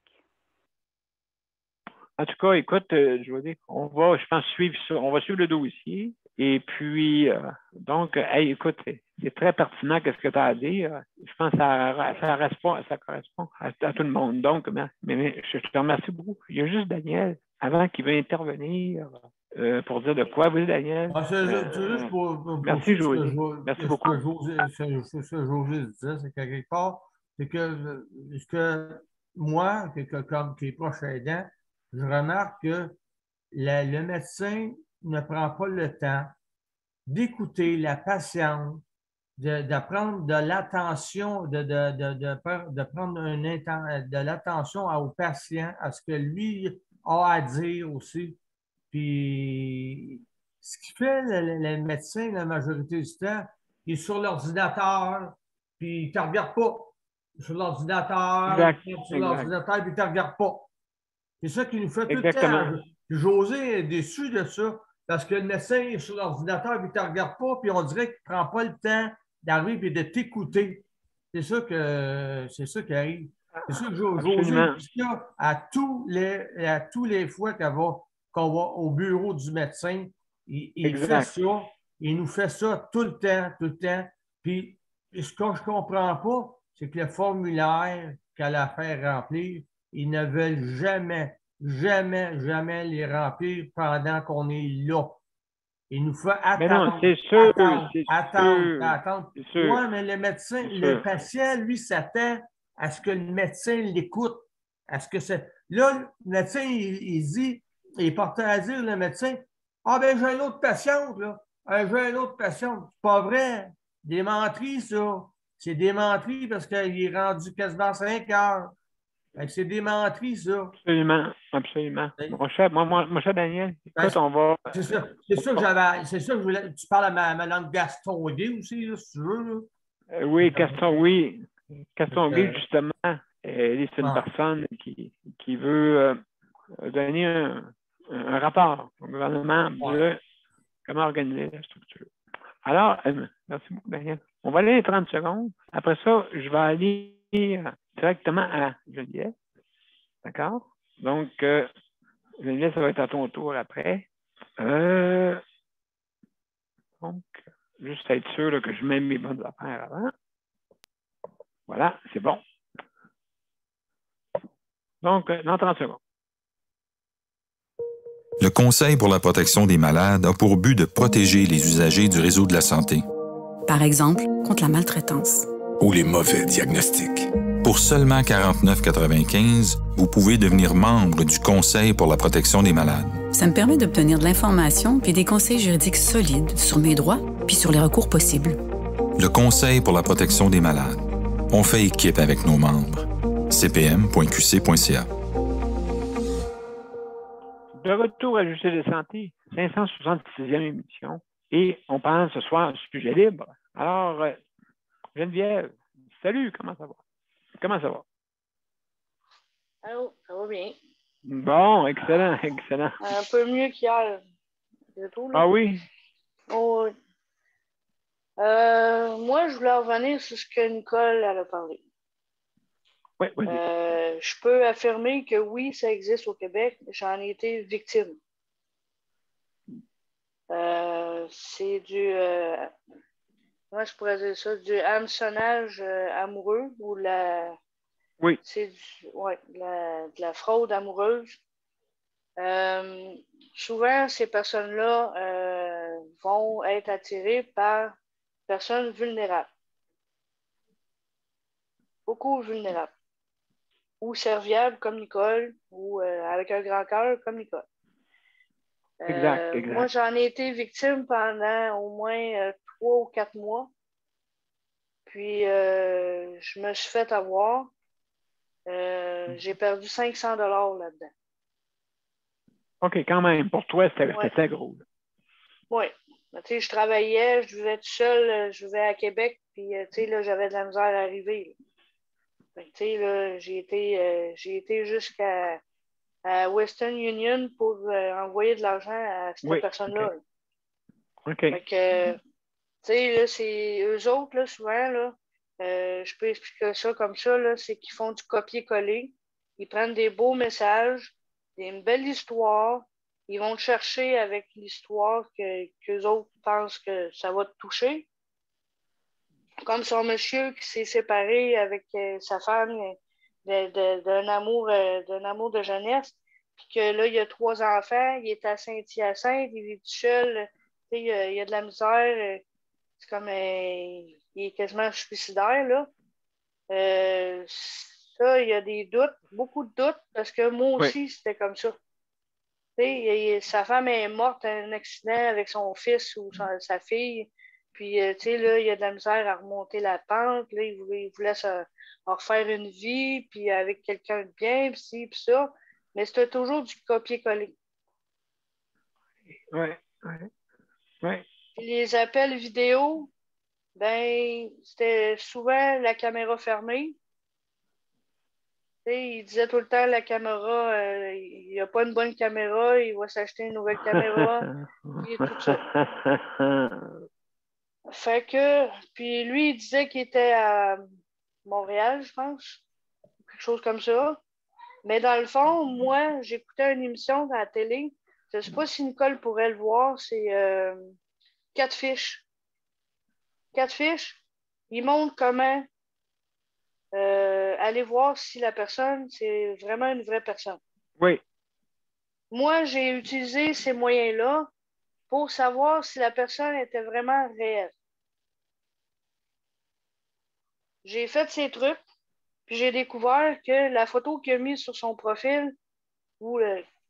En tout cas, écoute, je veux dire, on va, je pense, suivre ça. On va suivre le dossier. Et puis, donc, écoute, c'est très pertinent ce que tu as à dire. Je pense que ça correspond à tout le monde. Donc, mais je te remercie beaucoup. Il y a juste Daniel, avant qu'il veuille intervenir pour dire de quoi. Oui, Daniel. Juste merci, José. Merci beaucoup. Ce que José disait, c'est qu'à quelque part, c'est que ce que moi, comme qui est proche aidant, je remarque que le médecin ne prend pas le temps d'écouter la patiente, de prendre de l'attention, de prendre de l'attention au patient, à ce que lui a à dire aussi. Puis, ce qui fait le médecin, la majorité du temps, il est sur l'ordinateur, puis il ne te regarde pas. Sur l'ordinateur, puis il ne te regarde pas. C'est ça qui nous fait tout le temps. José est déçu de ça parce que le médecin est sur l'ordinateur et il ne te regarde pas, puis on dirait qu'il ne prend pas le temps d'arriver et de t'écouter. C'est ça qui arrive. C'est ça que José dit ça à tous les fois qu'on va au bureau du médecin. Il fait ça. Il nous fait ça tout le temps. Puis ce que je ne comprends pas, c'est que le formulaire qu'elle a fait remplir, ils ne veulent jamais les remplir pendant qu'on est là. Il nous faut attendre. Mais non, c'est sûr. Attendre. Oui, mais le médecin, le patient, lui, s'attend à ce que le médecin l'écoute. Là, le médecin, il dit, il est porté à dire, le médecin, ben j'ai une autre patiente, là. J'ai une autre patiente. C'est pas vrai. Des menteries, ça. C'est des menteries parce qu'il est rendu quasiment 5 heures. C'est des menteries, ça. Absolument. Mon cher Daniel, écoute, on va... C'est ça que je voulais... Tu parles à ma langue Gastonguay aussi, là, si tu veux. Là. Oui, Castonguay, justement, c'est une personne qui veut donner un rapport au gouvernement de comment organiser la structure. Alors, merci beaucoup, Daniel. On va aller 30 secondes. Après ça, je vais aller directement à Geneviève. D'accord? Donc, Geneviève, ça va être à ton tour après. Donc, juste être sûr là, que je mets mes bonnes affaires avant. Voilà, c'est bon. Donc, dans 30 secondes. Le Conseil pour la protection des malades a pour but de protéger les usagers du réseau de la santé. Par exemple, contre la maltraitance. Ou les mauvais diagnostics. Pour seulement 49,95 $, vous pouvez devenir membre du Conseil pour la protection des malades. Ça me permet d'obtenir de l'information puis des conseils juridiques solides sur mes droits puis sur les recours possibles. Le Conseil pour la protection des malades. On fait équipe avec nos membres. cpm.qc.ca. De retour à Justice de santé, 566e émission. Et on parle ce soir du sujet libre. Alors, Geneviève, salut, comment ça va? Comment ça va? Allô, ça va bien. Bon, excellent, excellent. Un peu mieux qu'hier, c'est tout, là. Ah oui? Oh, moi, je voulais revenir sur ce que Nicole elle a parlé. Oui, vas-y. Je peux affirmer que oui, ça existe au Québec. J'en ai été victime. C'est du... comment je pourrais dire ça? Du hameçonnage amoureux ou la... Oui. C'est de la fraude amoureuse. Souvent, ces personnes-là vont être attirées par personnes vulnérables. Beaucoup vulnérables. Ou serviables comme Nicole, ou avec un grand cœur comme Nicole. Exact. Moi, j'en ai été victime pendant au moins 3 ou 4 mois. Puis, je me suis fait avoir. J'ai perdu 500 $ là-dedans. OK, quand même. Pour toi, c'était gros. Oui. Tu sais, je travaillais, je vivais tout seul, je vivais à Québec, puis tu sais, là, j'avais de la misère à arriver. Tu sais, là, j'ai été jusqu'à Western Union pour envoyer de l'argent à cette personne-là. OK. Fait que, tu sais, là, c'est eux autres, là, souvent, là, je peux expliquer ça comme ça, là, c'est qu'ils font du copier-coller. Ils prennent des beaux messages, une belle histoire. Ils vont te chercher avec l'histoire qu'eux autres pensent que ça va te toucher. Comme son monsieur qui s'est séparé avec sa femme d'un amour de jeunesse, puis que là, il a 3 enfants, il est à Saint-Hyacinthe, il vit tout seul, il y a de la misère, c'est comme il est quasiment suicidaire, là. Ça, il y a des doutes, beaucoup de doutes, parce que moi aussi, c'était comme ça. Sa femme est morte dans un accident avec son fils ou sa fille. Puis, tu sais, là, il y a de la misère à remonter la pente. Là, il voulait se refaire une vie, puis avec quelqu'un de bien, puis ci, puis ça. Mais c'était toujours du copier-coller. Oui. Puis les appels vidéo, ben, c'était souvent la caméra fermée. Il disait tout le temps la caméra, il n'y a pas une bonne caméra, il va s'acheter une nouvelle caméra, puis tout ça. Fait que, puis lui, il disait qu'il était à Montréal, je pense, quelque chose comme ça. Mais dans le fond, moi, j'écoutais une émission à la télé, je ne sais pas si Nicole pourrait le voir, c'est Catfish. Catfish, il montre comment aller voir si la personne, c'est vraiment une vraie personne. Oui. Moi, j'ai utilisé ces moyens-là pour savoir si la personne était vraiment réelle. J'ai fait ces trucs, puis j'ai découvert que la photo qu'il a mise sur son profil, ou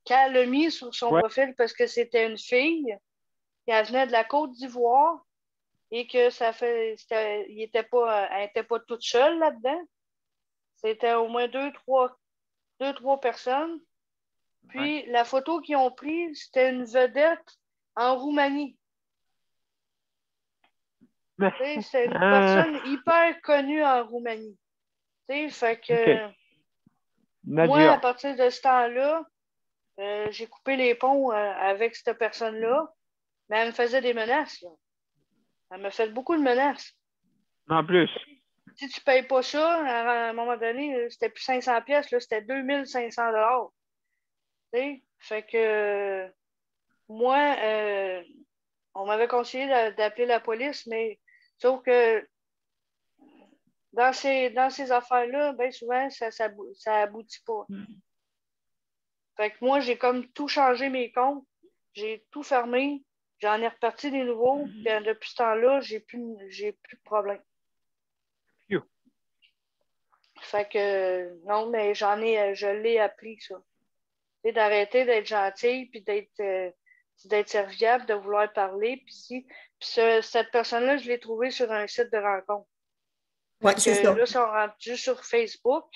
qu'elle a mis sur son profil parce que c'était une fille, elle venait de la Côte d'Ivoire, et que elle n'était pas toute seule là-dedans. C'était au moins deux, trois personnes. Puis la photo qu'ils ont prise, c'était une vedette en Roumanie. C'est une personne hyper connue en Roumanie. Fait que moi, à partir de ce temps-là, J'ai coupé les ponts avec cette personne-là, mais elle me faisait des menaces. Là. Elle m'a fait beaucoup de menaces. En plus. Si tu ne payes pas ça, à un moment donné, c'était plus 500 pièces, c'était 2500 $. Fait que moi, on m'avait conseillé d'appeler la police, mais sauf que dans ces affaires-là, bien souvent, ça aboutit pas. Fait que moi, j'ai comme tout changé mes comptes, j'ai tout fermé, j'en ai reparti des nouveaux, puis depuis ce temps-là, j'ai plus de problème. Fait que non, mais je l'ai appris, ça. C'est d'arrêter d'être gentil, puis d'être serviable, de vouloir parler. Puis cette personne-là, je l'ai trouvée sur un site de rencontre. Oui, c'est ça. Là, ils sont rendus sur Facebook.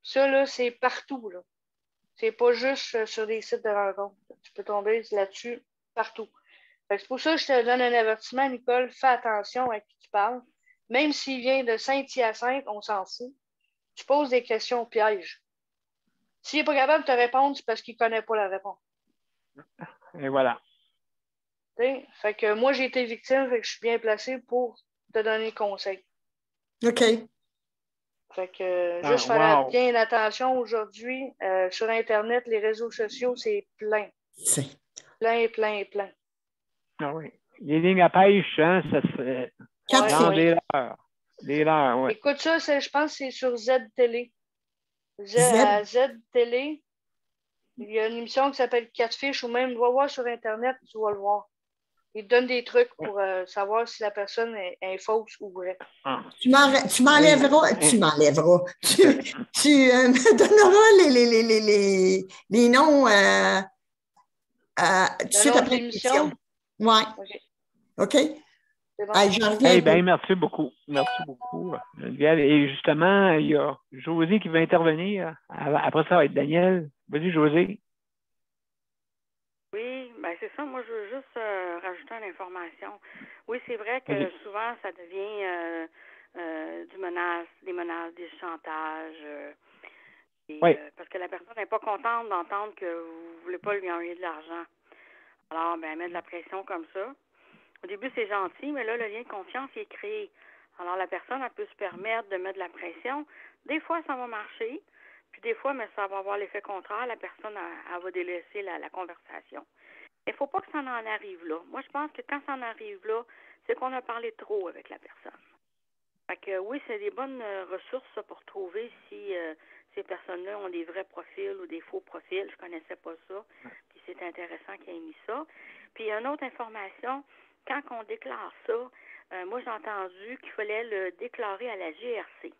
Ça, là, c'est partout, là. C'est pas juste sur des sites de rencontre. Tu peux tomber là-dessus partout. C'est pour ça que je te donne un avertissement, Nicole. Fais attention à qui tu parles. Même s'il vient de Saint-Hyacinthe, on s'en fout. Tu poses des questions pièges. S'il n'est pas capable de te répondre, c'est parce qu'il ne connaît pas la réponse. Et voilà. T'sais? Fait que moi, j'ai été victime, fait que je suis bien placée pour te donner conseil. OK. Fait que juste faire bien attention aujourd'hui. Sur Internet, les réseaux sociaux, c'est plein. C'est Plein. Ah oui. Les lignes à pêche, hein, ça serait dans des leurres. Oui. Écoute ça, je pense que c'est sur Z-Télé. Z-Télé. Il y a une émission qui s'appelle Catfish, ou même, va voir sur Internet, tu vas le voir. Il te donne des trucs pour savoir si la personne est fausse ou vraie. Tu m'enlèveras. Tu me donneras les noms suite après l'émission. Oui. OK? C'est bon. J'en reviens. Merci beaucoup. Merci beaucoup, Geneviève. Et justement, il y a José qui va intervenir. Après, ça va être Daniel. Vas-y, José. Oui, bien c'est ça. Moi, je veux juste rajouter une information. Oui, c'est vrai que souvent, ça devient des menaces, des chantages. Parce que la personne n'est pas contente d'entendre que vous ne voulez pas lui envoyer de l'argent. Alors, elle met de la pression comme ça. Au début, c'est gentil, mais là, le lien de confiance est créé. Alors, la personne, elle peut se permettre de mettre de la pression. Des fois, ça va marcher. Puis des fois, mais ça va avoir l'effet contraire. La personne, elle va délaisser la conversation. Il ne faut pas que ça en arrive là. Moi, je pense que quand ça en arrive là, c'est qu'on a parlé trop avec la personne. Fait que oui, c'est des bonnes ressources ça, pour trouver si ces personnes-là ont des vrais profils ou des faux profils. Je ne connaissais pas ça. Puis c'est intéressant qu'il ait mis ça. Puis une autre information, quand on déclare ça, moi j'ai entendu qu'il fallait le déclarer à la GRC.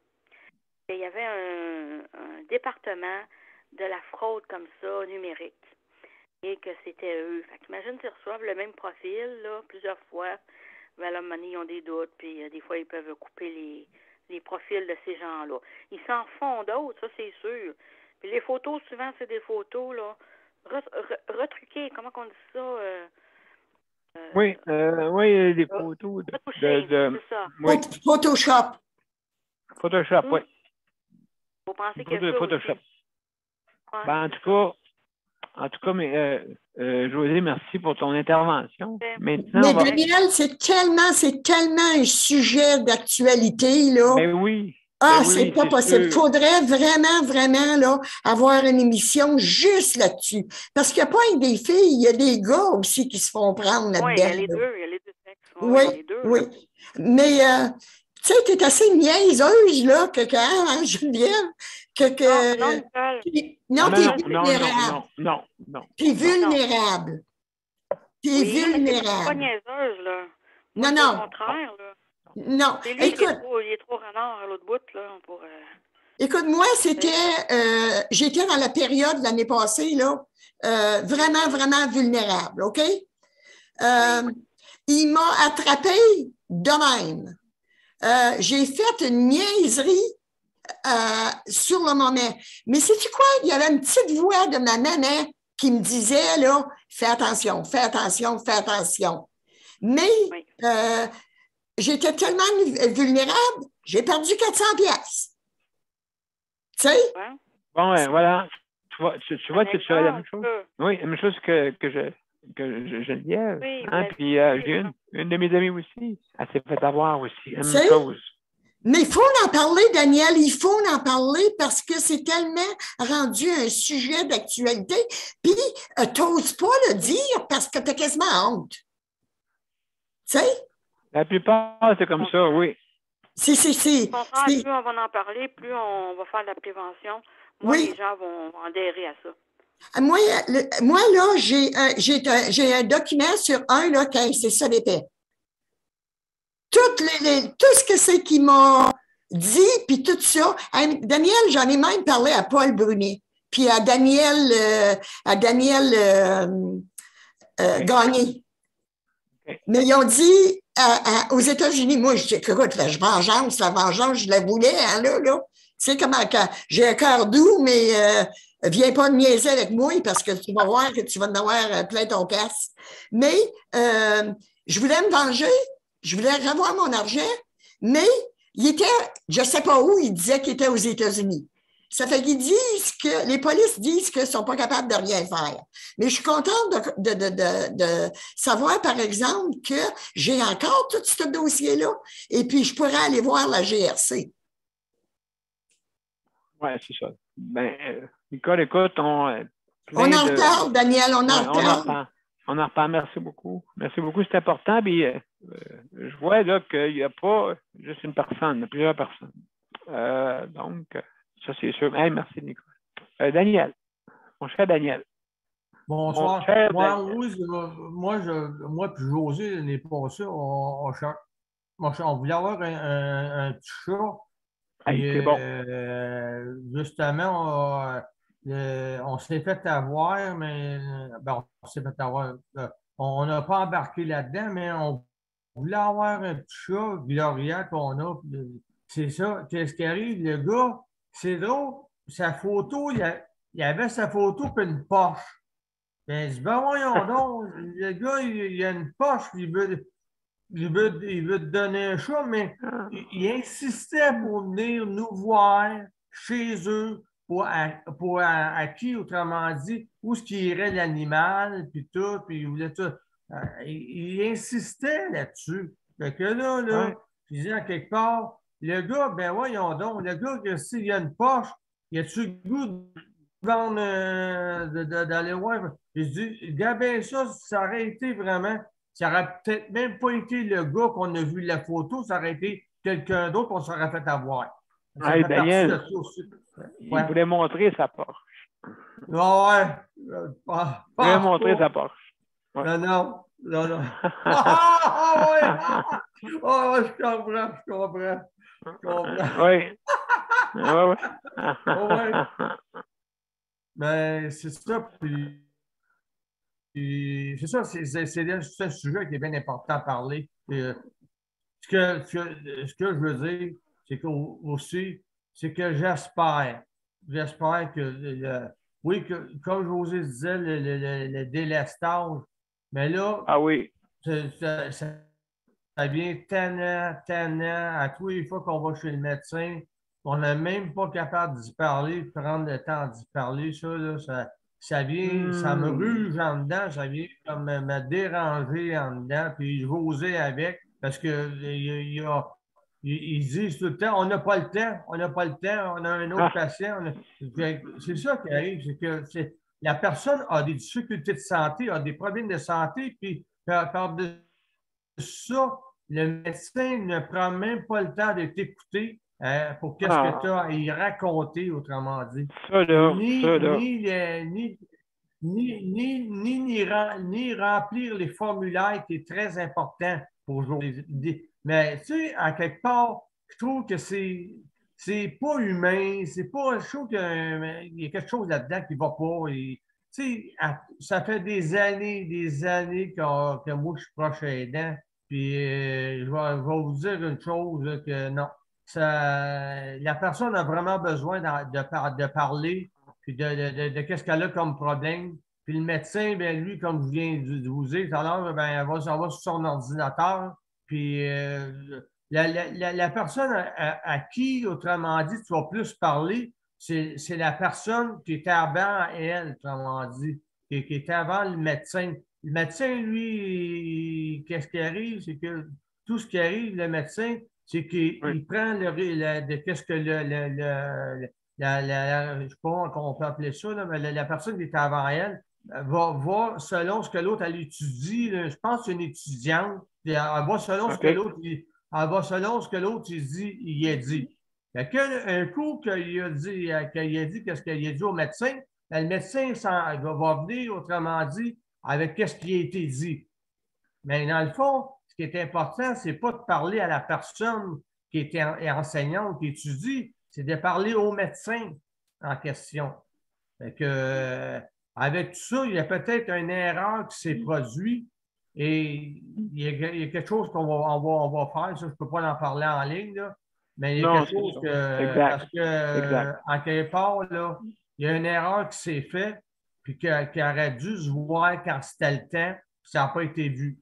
Et il y avait un département de la fraude comme ça, numérique. Et que c'était eux. Fait qu'imagine s'ils reçoivent le même profil, là, plusieurs fois. Ben, à un moment donné, ils ont des doutes, puis des fois, ils peuvent couper les profils de ces gens-là. Ils s'en font d'autres, ça, c'est sûr. Puis les photos, souvent, c'est des photos, là, retruquées. Comment on dit ça? Oui, des photos c'est ça. Oui. Photoshop. Photoshop, oui. Vous pensez que c'est Photoshop. Ben, en tout cas, mais José, merci pour ton intervention. Maintenant, mais Daniel, c'est tellement un sujet d'actualité, là. Ben oui. C'est pas possible. Il faudrait vraiment là, avoir une émission juste là-dessus. Parce qu'il n'y a pas que des filles, il y a des gars aussi qui se font prendre là-dedans. Oui, il y a les deux sexes. Oui. Mais tu sais, tu es assez niaiseuse, là, Geneviève, Non, tu es vulnérable. Non. Tu es vulnérable. Tu es vulnérable. Pas niaiseuse, là. Non. Au contraire, là. Non. C'est lui qui est trop renard à l'autre bout, là, pour... Écoute, moi, j'étais dans la période l'année passée, là, vraiment vulnérable, OK? Il m'a attrapé de même. J'ai fait une niaiserie sur le moment. Mais sais-tu quoi? Il y avait une petite voix de ma maman qui me disait, là, fais attention. Mais j'étais tellement vulnérable, j'ai perdu 400 pièces. Tu sais? Bon, voilà. tu vois, tu as la même chose. Oui, la même chose que Geneviève. Oui, hein? Puis j'ai une de mes amies aussi. Elle s'est fait avoir aussi. La même chose. Mais il faut en parler, Daniel, il faut en parler parce que c'est tellement rendu un sujet d'actualité. Puis, tu n'oses pas le dire parce que tu as quasiment honte. Tu sais? La plupart, c'est comme ça, oui. Plus on va en parler, plus on va faire de la prévention. Moins les gens vont adhérer à ça. Moi là, j'ai un document sur là, c'est ça l'épée. Tout ce que c'est qu'il m'a dit, puis tout ça. Daniel, j'en ai même parlé à Paul Brunet, puis à Daniel Gagné. Mais ils ont dit aux États-Unis, moi, je dis, écoute, la vengeance, je la voulais, hein, là. Tu sais comment, j'ai un cœur doux, mais viens pas me niaiser avec moi parce que tu vas voir que tu vas en avoir plein ton casse. Mais je voulais me venger. Je voulais revoir mon argent, mais il était, je ne sais pas où, il disait qu'il était aux États-Unis. Ça fait qu'ils disent que, les polices disent qu'ils ne sont pas capables de rien faire. Mais je suis contente de savoir, par exemple, que j'ai encore tout ce dossier-là et puis je pourrais aller voir la GRC. Oui, c'est ça. Nicole, écoute, on en reparle, Daniel, on en reparle. On en reparle. Merci beaucoup. Merci beaucoup, c'est important. Puis, je vois là qu'il n'y a pas juste une personne, il y a plusieurs personnes. Donc, ça, c'est sûr. Hey, merci, Nicole. Daniel, mon cher Daniel. Bonsoir. Moi, puis José, n'est pas ça. On voulait avoir un petit chat. C'est bon. Justement, on s'est fait avoir, mais on s'est fait avoir. On n'a pas embarqué là-dedans, mais on voulait avoir un petit chat, Gloria, qu'on a. C'est ça. Qu'est-ce qui arrive? Le gars, c'est drôle, sa photo, il avait sa photo puis une poche. Ben, je dis, voyons donc, le gars, il a une poche, il veut te donner un chat, mais il insistait pour venir nous voir chez eux, pour qui, autrement dit, où est-ce qu'il irait l'animal, puis tout, puis il voulait tout. Il insistait là-dessus. Fait que là, je disais, à quelque part, le gars, ben voyons donc, le gars, s'il y a une poche, il a-tu le goût de vendre, d'aller voir? Je dis, gabin, ça aurait été vraiment, ça aurait peut-être même pas été le gars qu'on a vu la photo, ça aurait été quelqu'un d'autre qu'on s'aurait fait avoir. Daniel, il voulait montrer sa Porsche. Il voulait montrer sa Porsche. Ouais. Non. Je comprends. Oui. Mais c'est ça, puis c'est ça, c'est un sujet qui est bien important à parler. Ce que je veux dire, c'est aussi, c'est que j'espère que, oui, comme José disait, le délestage, mais là, ça vient tannant, à tous les fois qu'on va chez le médecin, on n'est même pas capable d'y parler, de prendre le temps d'y parler, ça vient, ça me ruge en dedans, ça vient comme me déranger en dedans, puis je vais oser avec, parce que ils disent tout le temps, on n'a pas le temps, on a un autre patient. C'est ça qui arrive, c'est que la personne a des difficultés de santé, a des problèmes de santé, puis par-dessus ça, le médecin ne prend même pas le temps de t'écouter pour qu'est-ce que tu as à y raconter, autrement dit. Ni remplir les formulaires qui est très important pour aujourd'hui. Mais tu sais, à quelque part, je trouve que c'est pas humain, c'est pas, je trouve qu'il y a quelque chose là-dedans qui va pas. Tu sais, ça fait des années que moi, je suis proche aidant. Puis, je vais vous dire une chose, que non, la personne a vraiment besoin de parler, puis de qu'est-ce qu'elle a comme problème. Puis le médecin, bien lui, comme je viens de vous dire tout à l'heure, ben, elle va sur son ordinateur. Puis la personne à qui, autrement dit, tu vas plus parler, c'est la personne qui était avant elle, autrement dit, qui était avant le médecin. Le médecin, lui, qu'est-ce qui arrive? C'est que tout ce qui arrive, le médecin, c'est qu'il prend qu'est-ce que je sais pas comment on peut appeler ça, là, mais la personne qui était avant elle va selon ce que l'autre elle étudie. Là, je pense que c'est une étudiante. Puis elle va selon ce que l'autre il dit, il a dit. Fait qu'un coup qu'il a dit qu'est-ce qu'il a dit au médecin, le médecin va venir, autrement dit, avec qu'est-ce qui a été dit. Mais dans le fond, ce qui est important, c'est pas de parler à la personne qui était enseignante, qui étudie, c'est de parler au médecin en question. Fait que, avec tout ça, il y a peut-être une erreur qui s'est produite et il y a quelque chose qu'on va faire. Ça, je ne peux pas en parler en ligne, là, mais il y a quelque chose parce que, en quelque part, là, il y a une erreur qui s'est faite puis qui aurait dû se voir quand c'était le temps, puis ça n'a pas été vu.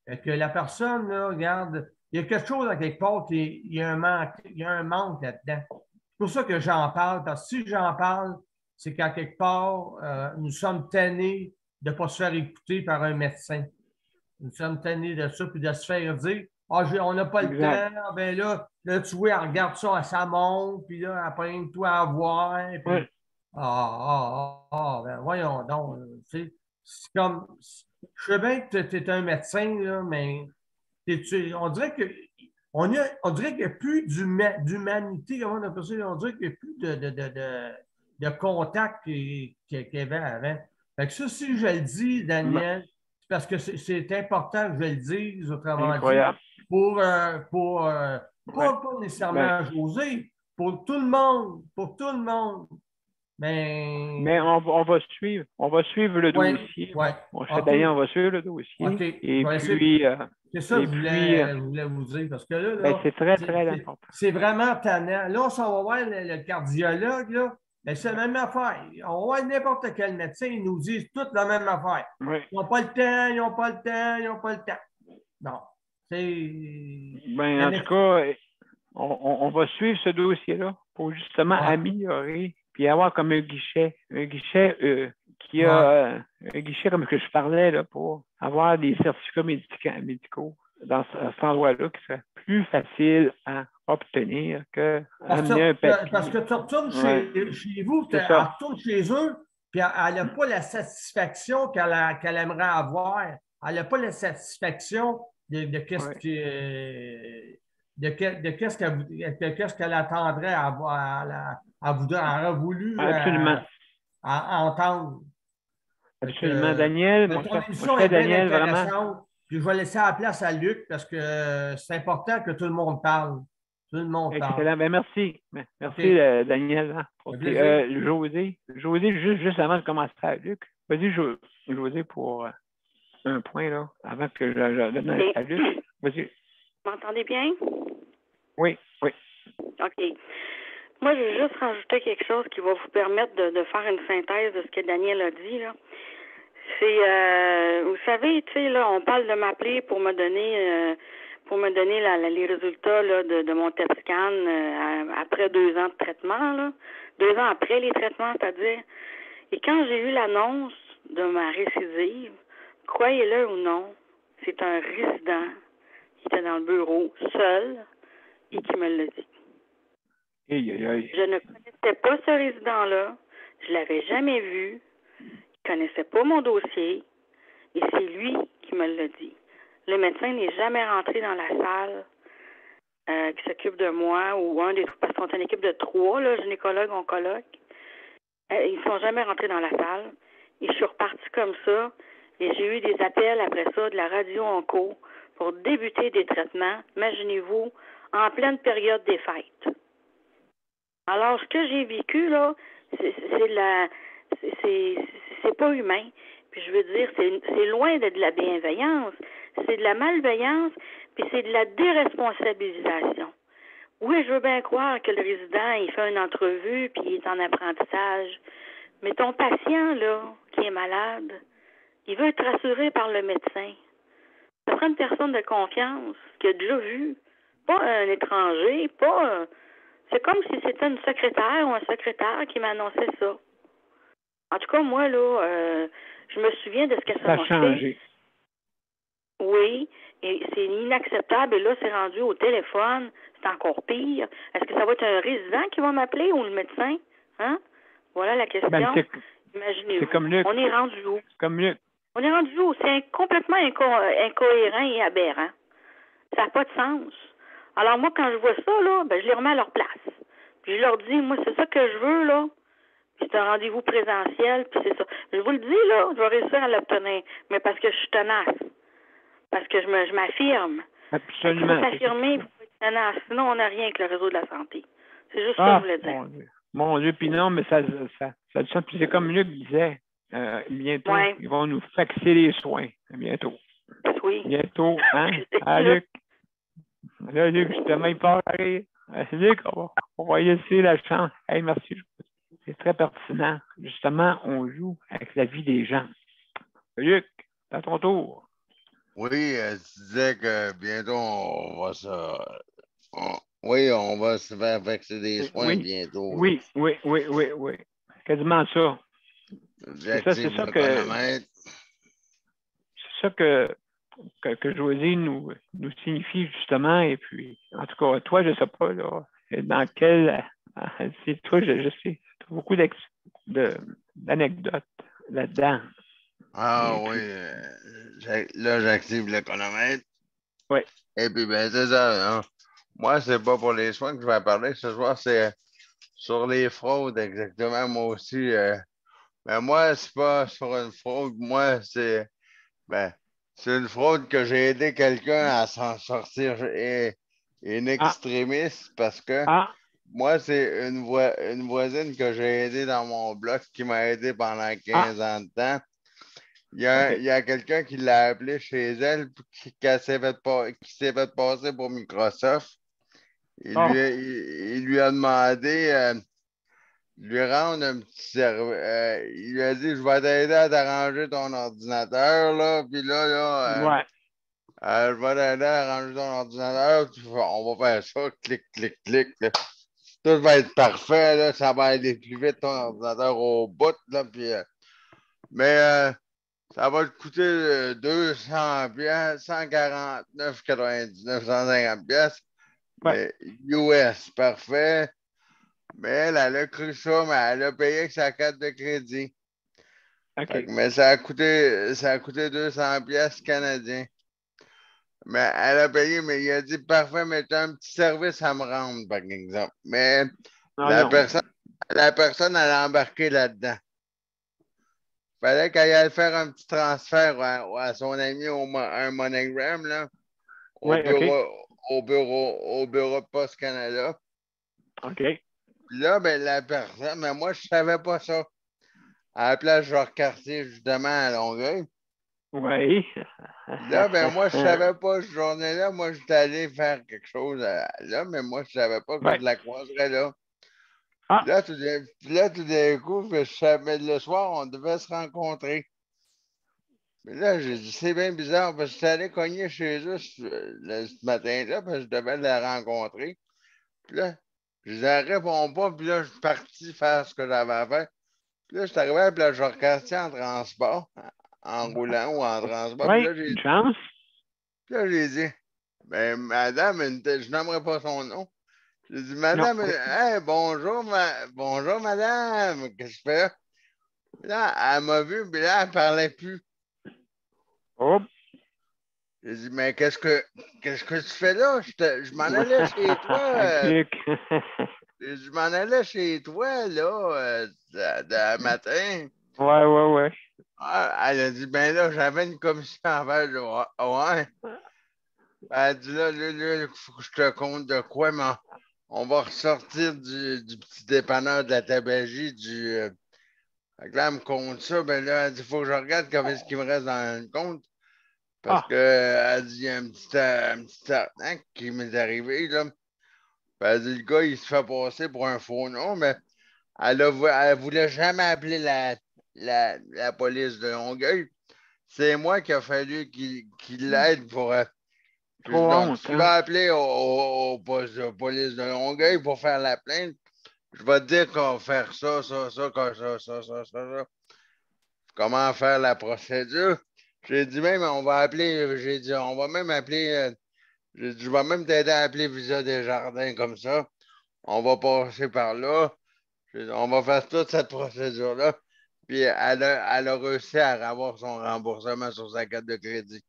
Fait que la personne, là, regarde, il y a quelque chose à quelque part, il y a un manque là-dedans. C'est pour ça que j'en parle, parce que si j'en parle, c'est qu'à quelque part, nous sommes tannés de ne pas se faire écouter par un médecin. Nous sommes tannés de ça, puis de se faire dire « Ah, on n'a pas le temps, ben là, tu vois, elle regarde ça, ça monte, puis là, elle prend toi à voir, puis ben voyons donc, c'est comme, je sais bien que tu es un médecin, là, mais on dirait qu'il n'y a plus d'humanité, comment on appelle ça, on dirait qu'il n'y a plus de contact qu'il y avait avant. Fait que ça, si je le dis, Daniel, c'est parce que c'est important que je le dise, autrement dit, pas nécessairement José, pour tout le monde. Mais on va suivre le dossier. Daniel, on va suivre le dossier. Okay. Et puis, c'est ça que je voulais vous dire, parce que là c'est très, très important. C'est vraiment tannant. Là, on va voir le cardiologue, là. Ben, c'est la même affaire. On va voir n'importe quel médecin, ils nous disent toutes la même affaire. Oui. Ils n'ont pas le temps. Non. En tout cas, on va suivre ce dossier-là pour justement améliorer puis avoir comme un guichet qui a un guichet comme que je parlais là, pour avoir des certificats médicaux dans cet endroit-là qui serait plus facile à obtenir que amener un papier. Parce que tu retournes chez vous, tu retournes chez eux, puis elle n'a pas la satisfaction qu'elle aimerait avoir. Elle n'a pas la satisfaction de qu'est-ce qu'elle attendrait à aurait voulu entendre. Absolument, Daniel. Ton émission est bien intéressante. Puis je vais laisser la place à Luc parce que c'est important que tout le monde parle. Excellent. Ben, merci. Merci, Daniel. José, juste avant de commencer à Luc. Vas-y, José, pour un point, là, avant que je donne à Luc. Vas-y. Vous m'entendez bien? Oui. OK. Moi, je vais juste rajouter quelque chose qui va vous permettre de faire une synthèse de ce que Daniel a dit, là. C'est, vous savez, tu sais, là, on parle de m'appeler pour me donner les résultats là, de mon TEP scan après 2 ans de traitement, là. 2 ans après les traitements, c'est-à-dire. Et quand j'ai eu l'annonce de ma récidive, croyez-le ou non, c'est un résident qui était dans le bureau, seul, et qui me l'a dit. Je ne connaissais pas ce résident-là, je l'avais jamais vu, il ne connaissait pas mon dossier, et c'est lui qui me l'a dit. Le médecin n'est jamais rentré dans la salle qui s'occupe de moi, ou parce qu'on est une équipe de 3, là, gynécologue, oncologue. Ils ne sont jamais rentrés dans la salle. Et je suis repartie comme ça, et j'ai eu des appels après ça de la radio-onco pour débuter des traitements, imaginez-vous, en pleine période des fêtes. Alors, ce que j'ai vécu, là, c'est pas humain. Puis je veux dire, c'est loin de la bienveillance. C'est de la malveillance, puis c'est de la déresponsabilisation. Oui, je veux bien croire que le résident, il fait une entrevue, puis il est en apprentissage. Mais ton patient, là, qui est malade, il veut être rassuré par le médecin. Ça prend une personne de confiance qui a déjà vu, pas un étranger, pas C'est comme si c'était une secrétaire ou un secrétaire qui m'annonçait ça. En tout cas, moi, là, je me souviens de ce que ça m'a fait. Ça a changé. Oui, et c'est inacceptable. Et là, c'est rendu au téléphone. C'est encore pire. Est-ce que ça va être un résident qui va m'appeler ou le médecin? Hein? Voilà la question. Imaginez-vous. C'est comme Luc. On est rendu où? Comme Luc. On est rendu où? C'est complètement incohérent et aberrant. Ça n'a pas de sens. Alors moi, quand je vois ça, là, ben, je les remets à leur place. Puis je leur dis, moi, c'est ça que je veux, là. Puis c'est un rendez-vous présentiel, puis c'est ça. Je vous le dis, là, je vais réussir à l'obtenir. Mais parce que je suis tenace. Parce que je m'affirme. Absolument. Il faut s'affirmer, il faut être tenace. Sinon, on n'a rien avec le réseau de la santé. C'est juste ça que je voulais dire. Mon Dieu, puis non, mais ça c'est comme Luc disait. Bientôt, ils vont nous faxer les soins. Bientôt. Oui. Bientôt, hein? Ah, Luc. Là, Luc, justement, il part à rire. Luc, on va laisser la chance. Hey, merci. C'est très pertinent. Justement, on joue avec la vie des gens. Luc, c'est à ton tour. Oui, tu disais que bientôt, on va se faire vacciner des soins bientôt. Oui. Quasiment ça. C'est ça que José nous signifie justement. Et puis, en tout cas, toi, je ne sais pas là, dans quel... C'est toi, je sais. Beaucoup d'anecdotes là-dedans. Ah et oui. Là, j'active le chronomètre. Oui. Et puis, ben, c'est ça. Hein. Moi, c'est pas pour les soins que je vais parler ce soir, c'est sur les fraudes, exactement. Moi aussi. Mais moi, c'est pas sur une fraude. Moi, c'est une fraude que j'ai aidé quelqu'un à s'en sortir in extremis parce que moi, c'est une voisine que j'ai aidée dans mon bloc qui m'a aidé pendant 15 ans de temps. Il y a quelqu'un qui l'a appelé chez elle qui s'est fait passer pour Microsoft. Il lui a demandé de lui rendre un petit service. Il lui a dit, je vais t'aider à t'arranger ton ordinateur, là. Puis là, je vais t'aider à arranger ton ordinateur. On va faire ça, clic, clic, clic. Là. Tout va être parfait, là. Ça va aller plus vite, ton ordinateur au bout, là. Puis, mais ça va te coûter 200 pièces, 149,99, 150 pièces. Mais US, parfait. Mais elle a cru ça, mais elle a payé avec sa carte de crédit. Mais ça a coûté 200 pièces canadiens. Mais elle a payé, mais il a dit parfait, mais tu as un petit service à me rendre, par exemple. Mais la personne, elle a embarqué là-dedans. Il fallait qu'elle aille faire un petit transfert à son ami un MoneyGram, là, au bureau de Poste Canada. OK. Puis là, ben, la personne, mais moi, je ne savais pas ça. À la place Jacques-Cartier, justement, à Longueuil. Oui. Là, ben, moi, je ne savais pas cette journée-là. Moi, j'étais allé faire quelque chose là, mais moi, je ne savais pas que je la croiserais là. Là, tout d'un coup, je savais, le soir, on devait se rencontrer. Mais là, j'ai dit, c'est bien bizarre, parce que j'étais allé cogner chez eux ce matin-là, parce que je devais la rencontrer. Puis là, je ne réponds pas, puis là, je suis parti faire ce que j'avais à faire. Puis là, je suis arrivé à la plage Jacques-Cartier en transport, en roulant ou en transport. Oui, puis là, une chance. Puis là, j'ai dit, ben, madame, je n'aimerais pas son nom. J'ai dit, madame, hey, bonjour, madame, qu'est-ce que je fais? Puis là, elle m'a vu, puis là, elle ne parlait plus. Oh. J'ai dit, mais qu'est-ce que tu fais là? Je m'en allais chez toi. Je m'en allais chez toi, là, de matin. Ouais. Elle a dit, ben là, j'avais une commission à faire. Ouais. Elle a dit, là, il faut que je te compte de quoi, mais on va ressortir du petit dépanneur de la tabagie, Fait que là, elle me compte ça, ben là, elle dit, il faut que je regarde comment est-ce qu'il me reste dans le compte. Parce qu'elle dit, il y a un petit arnaque qui m'est arrivé, là. Elle dit, le gars, il se fait passer pour un faux nom, mais elle voulait jamais appeler la police de Longueuil. C'est moi qui a fallu qu'il l'aide pour Trop honte. Tu vas appeler au poste de police de Longueuil pour faire la plainte. Je vais te dire qu'on va faire ça. Comment faire la procédure. J'ai dit même, on va appeler, j'ai dit, on va même appeler, j'ai dit, je vais même t'aider à appeler Visa Desjardins comme ça. On va passer par là. On va faire toute cette procédure-là. Puis elle a réussi à avoir son remboursement sur sa carte de crédit.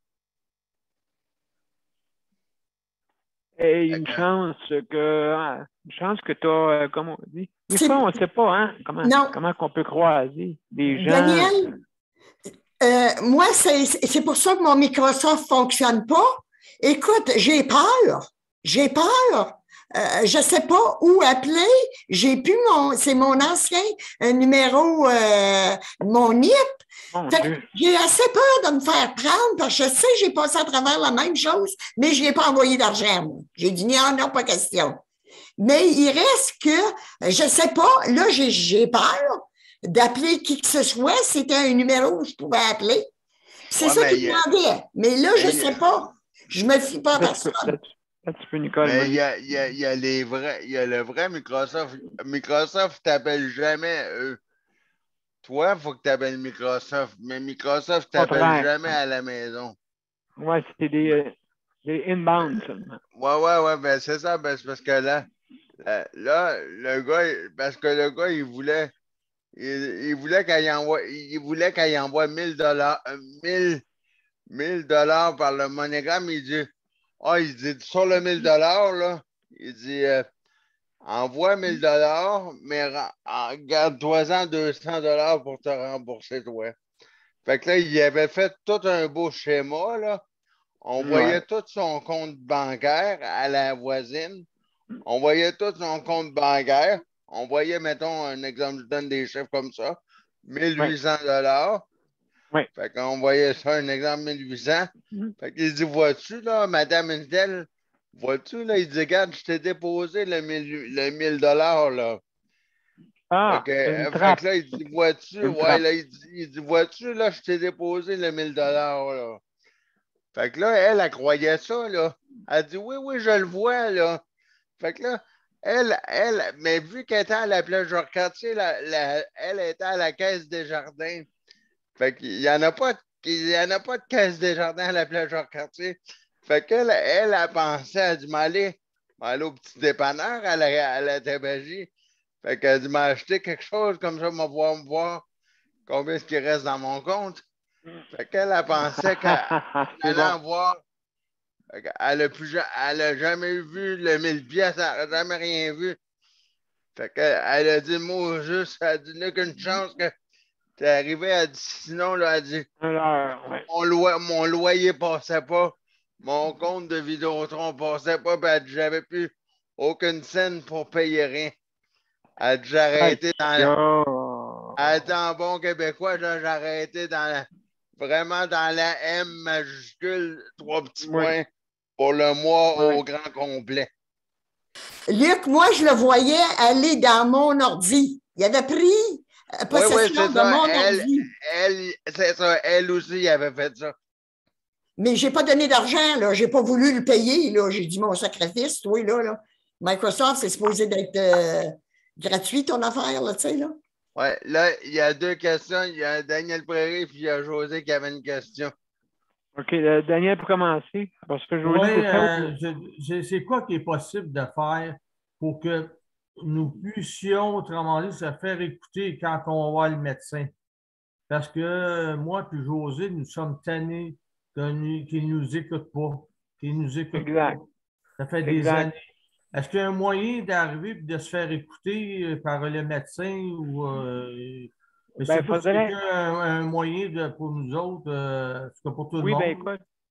Et une chance que tu as, comment on dit? Des fois, on ne sait pas, hein? Comment qu'on peut croiser des gens. Daniel, moi, c'est pour ça que mon Microsoft ne fonctionne pas. Écoute, j'ai peur. Je ne sais pas où appeler. C'est mon ancien numéro, mon NIP. J'ai assez peur de me faire prendre parce que je sais que j'ai passé à travers la même chose, mais je n'ai pas envoyé d'argent. J'ai dit non, pas question. Mais il reste que, je ne sais pas, là, j'ai peur d'appeler qui que ce soit. C'était un numéro où je pouvais appeler. C'est ça qu'il demandait. Mais là, je ne sais pas. Je ne me fie pas à personne. Un petit peu, Nicole. Mais il y a le vrai Microsoft. Microsoft t'appelle jamais eux. Toi, il faut que tu appelles Microsoft, mais Microsoft t'appelle jamais à la maison. Ouais, c'est des inbound seulement. Ouais, ben c'est ça, ben c'est parce que là, le gars, parce que le gars, il voulait qu'elle envoie 1000 $, par le MoneyGram. Il dit, sur le 1000 $, là, il dit, envoie 1000 $, mais garde-toi-en 200 $ pour te rembourser, toi. Fait que là, il avait fait tout un beau schéma, là. On voyait tout son compte bancaire à la voisine. On voyait tout son compte bancaire. On voyait, mettons, un exemple, je donne des chiffres comme ça, 1800 $. Fait qu'on voyait ça, un exemple, 1800. Fait qu'il dit, vois-tu, là, Madame Intel, vois-tu, là, il dit, regarde, je t'ai déposé le 1000 $, là. Ah, fait que là, il dit, vois-tu, là, il dit, vois-tu, là, je t'ai déposé le 1000 $, là. Fait que là, elle croyait ça, là. Elle dit, oui, je le vois, là. Fait que là, mais vu qu'elle était à la plage Jacques-Cartier, elle était à la Caisse des Jardins. Fait qu'il n'y en a pas de Caisse des Jardins à la plage Jacques-Cartier. Fait qu'elle, elle a pensé, elle dit, m'aller au petit dépanneur à la tabagie. Fait qu'elle dit, m'a acheté quelque chose comme ça, m'a voir combien est-ce qu'il reste dans mon compte. Fait qu'elle a pensé qu'elle allait en voir. Elle a jamais vu le 1000 pièces, elle n'a jamais rien vu. Fait qu'elle a dit, moi, juste, elle a dit, il n'y a qu'une chance que tu es arrivé, elle dit, sinon, là, elle dit, mon loyer passait pas, mon compte de Vidéotron passait pas, puis elle dit, j'avais plus aucune scène pour payer rien. Elle a dit, j'ai arrêté elle dit en bon québécois, j'ai arrêté vraiment dans la M majuscule, 3 petits points pour le mois au grand complet. Luc, moi, je le voyais aller dans mon ordi. Il avait pris possession de mon ordi. C'est ça, elle aussi, il avait fait ça. Mais je n'ai pas donné d'argent, là. Je n'ai pas voulu le payer, là. J'ai dit mon sacrifice, toi, là. Microsoft, c'est supposé d'être gratuit, ton affaire, là, tu sais, là. Oui, là, il y a 2 questions. Il y a Daniel Prairie puis il y a José qui avait une question. OK, Daniel, pour commencer. Parce que c'est quoi qui est possible de faire pour que nous puissions, autrement dit, se faire écouter quand on voit le médecin? Parce que moi et José, nous sommes tannés qu'ils ne nous écoutent pas. Exact. Ça fait des années. Est-ce qu'il y a un moyen d'arriver et de se faire écouter par le médecin ou c'est pas un moyen pour nous autres, pour tout le monde? Oui,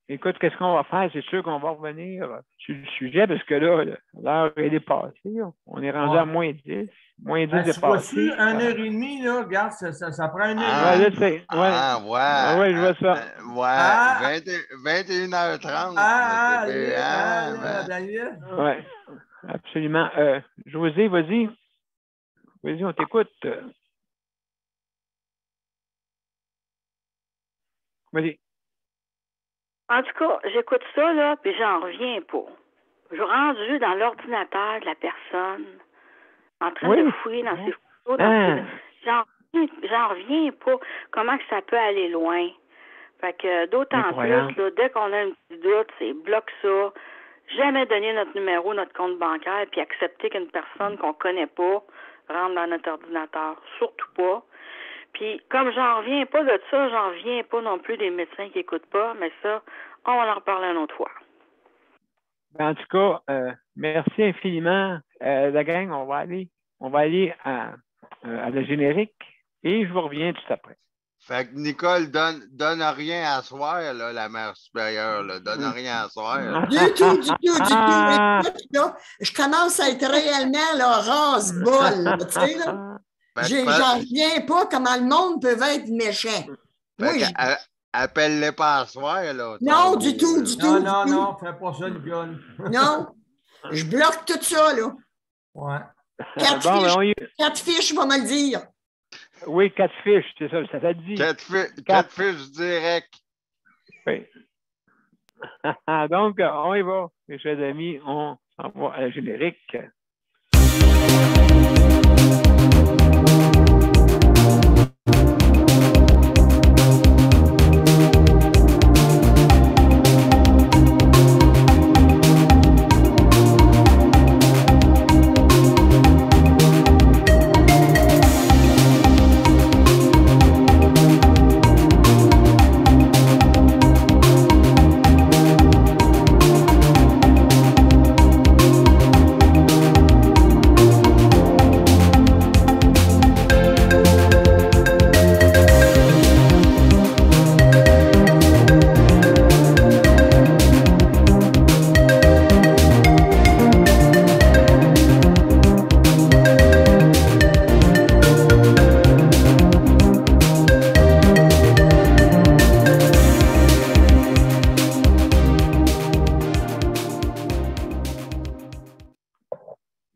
écoute, qu'est-ce qu'on va faire? C'est sûr qu'on va revenir sur le sujet parce que là, l'heure est passée. On est rendu à moins 10. Moins 10 est passé. 1h30, là, regarde, ça prend 1h30. Ouais, je vois ça. Ouais, 21h30. Daniel. Ouais, absolument. José, vas-y. Vas-y, on t'écoute. Vas-y. En tout cas, j'écoute ça, là, puis j'en reviens pas. Je suis rendu dans l'ordinateur de la personne, en train de fouiller dans ses photos. J'en reviens pas. Comment que ça peut aller loin? Fait que d'autant plus, là, dès qu'on a un petit doute, c'est bloque ça. Jamais donner notre numéro, notre compte bancaire, puis accepter qu'une personne qu'on connaît pas rentre dans notre ordinateur. Surtout pas. Puis, comme j'en reviens pas de ça, j'en reviens pas non plus des médecins qui écoutent pas, mais ça, on va en reparler une autre fois. En tout cas, merci infiniment. La gang, on va aller à la générique et je vous reviens tout après. Fait que Nicole, donne rien à soir, là, la mère supérieure, là. Donne rien à soir. Du tout. Écoute, là, je commence à être réellement là, rase-bol, tu sais, là. J'en reviens pas comment le monde peut être méchant. Oui, appelle-les pas à soir, là. Non, du tout. Non, fais pas ça, Nicole. Non, je bloque tout ça, là. Ouais. 4 fiches, va me le dire. Oui, 4 fiches, c'est ça, ça t'a dit. 4 fiches direct. Oui. Donc, on y va, mes chers amis, on s'en va à la générique.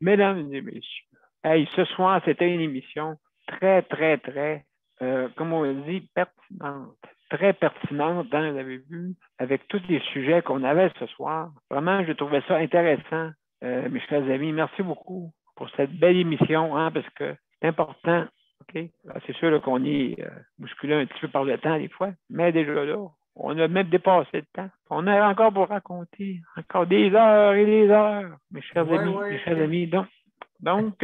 Mesdames et messieurs, ce soir, c'était une émission très, comme on dit, pertinente. Très pertinente, hein, vous avez vu, avec tous les sujets qu'on avait ce soir. Vraiment, je trouvais ça intéressant. Mes chers amis, merci beaucoup pour cette belle émission, hein, parce que c'est important. Okay? C'est sûr qu'on est bousculé un petit peu par le temps des fois, mais déjà là, on a même dépassé le temps. On a encore pour raconter encore des heures et des heures, mes chers amis. Donc,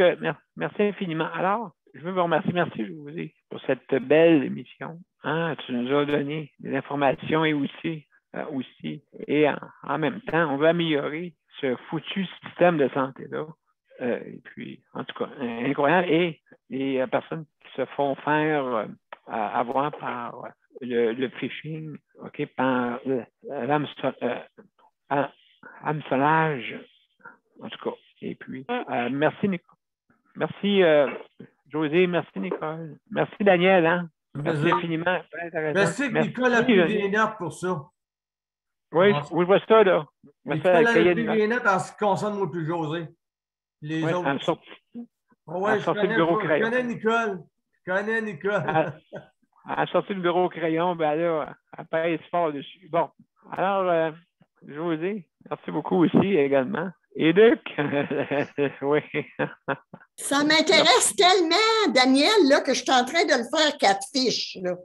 merci infiniment. Alors, je veux vous remercier. Merci, José, pour cette belle émission. Hein, tu nous as donné des informations et aussi. Et en même temps, on veut améliorer ce foutu système de santé-là. Et puis, en tout cas, incroyable. Et les personnes qui se font faire avoir par le phishing, OK, par hameçonnage, en tout cas. Et puis, merci, Nicole. Merci, José. Merci, Nicole. Merci, Daniel. Hein? Merci infiniment. Merci, Nicole a pris des notes pour ça. Oui, je vois ça, là. Nicole a pris des notes en ce qui concerne moi plus José. Les autres. Je connais Nicole. Elle a sorti le gros crayon, ben là, elle pèse fort dessus. Bon, alors, José, merci beaucoup aussi également. Et Luc, oui. Ça m'intéresse tellement, Daniel, là, que je suis en train de le faire 4 fiches. Là.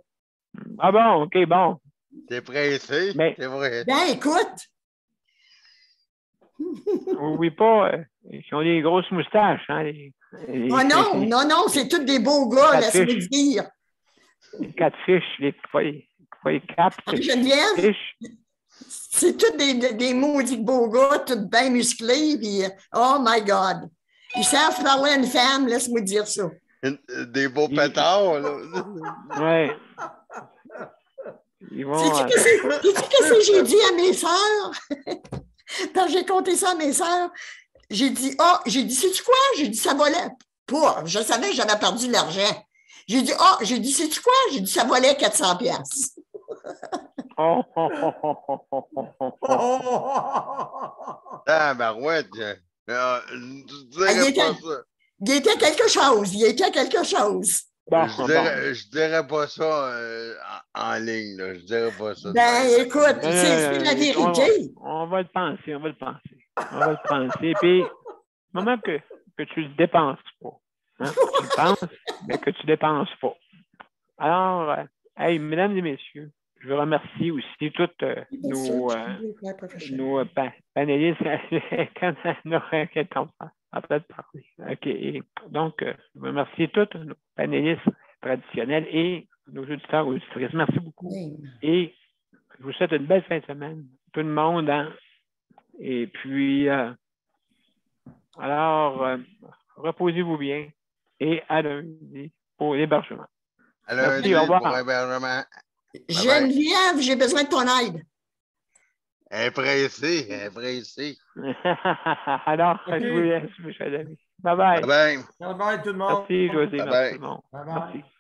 Ah bon, OK, bon. T'es pressé? Mais, c'est vrai. Ben, écoute. Oui, pas. Ils ont des grosses moustaches. Hein, non, c'est tous des beaux gars, laisse-moi dire. Les 4 fiches, les 4 fiches. C'est tous des maudits beaux gars, tous bien musclés, puis oh my God. Ils savent parler à une femme, laisse-moi dire ça. Des beaux pétards, là. Oui. Sais-tu qu'est-ce que j'ai dit à mes sœurs? Quand j'ai compté ça à mes sœurs, j'ai dit, sais-tu quoi? J'ai dit, ça valait pas. Je savais que j'avais perdu de l'argent. J'ai dit, sais-tu quoi? J'ai dit, ça valait 400$. Ah, barouette. Il était quelque chose. Bon, je dirais pas ça en ligne. Là. Je dirais pas ça. Écoute, c'est la vérité. On va le penser. On va le penser. Puis, au moment que tu ne le dépenses pas, hein, tu le penses, mais que tu ne dépenses pas. Alors, mesdames et messieurs, je veux remercier aussi toutes nos panélistes quand on peut parler. OK. Donc, je veux remercier tous nos panélistes traditionnels et nos auditeurs et auditrices. Merci beaucoup. Oui. Et je vous souhaite une belle fin de semaine. Tout le monde. Hein? Et puis, alors, reposez-vous bien et à lundi pour l'hébergement. À lundi pour l'hébergement. Geneviève, j'ai besoin de ton aide. Pressé. Alors, je vous laisse, mes chers amis. Bye bye. Bye bye. Bye bye tout le monde. Merci, José. Bye merci bye. tout le monde. Bye bye. Merci.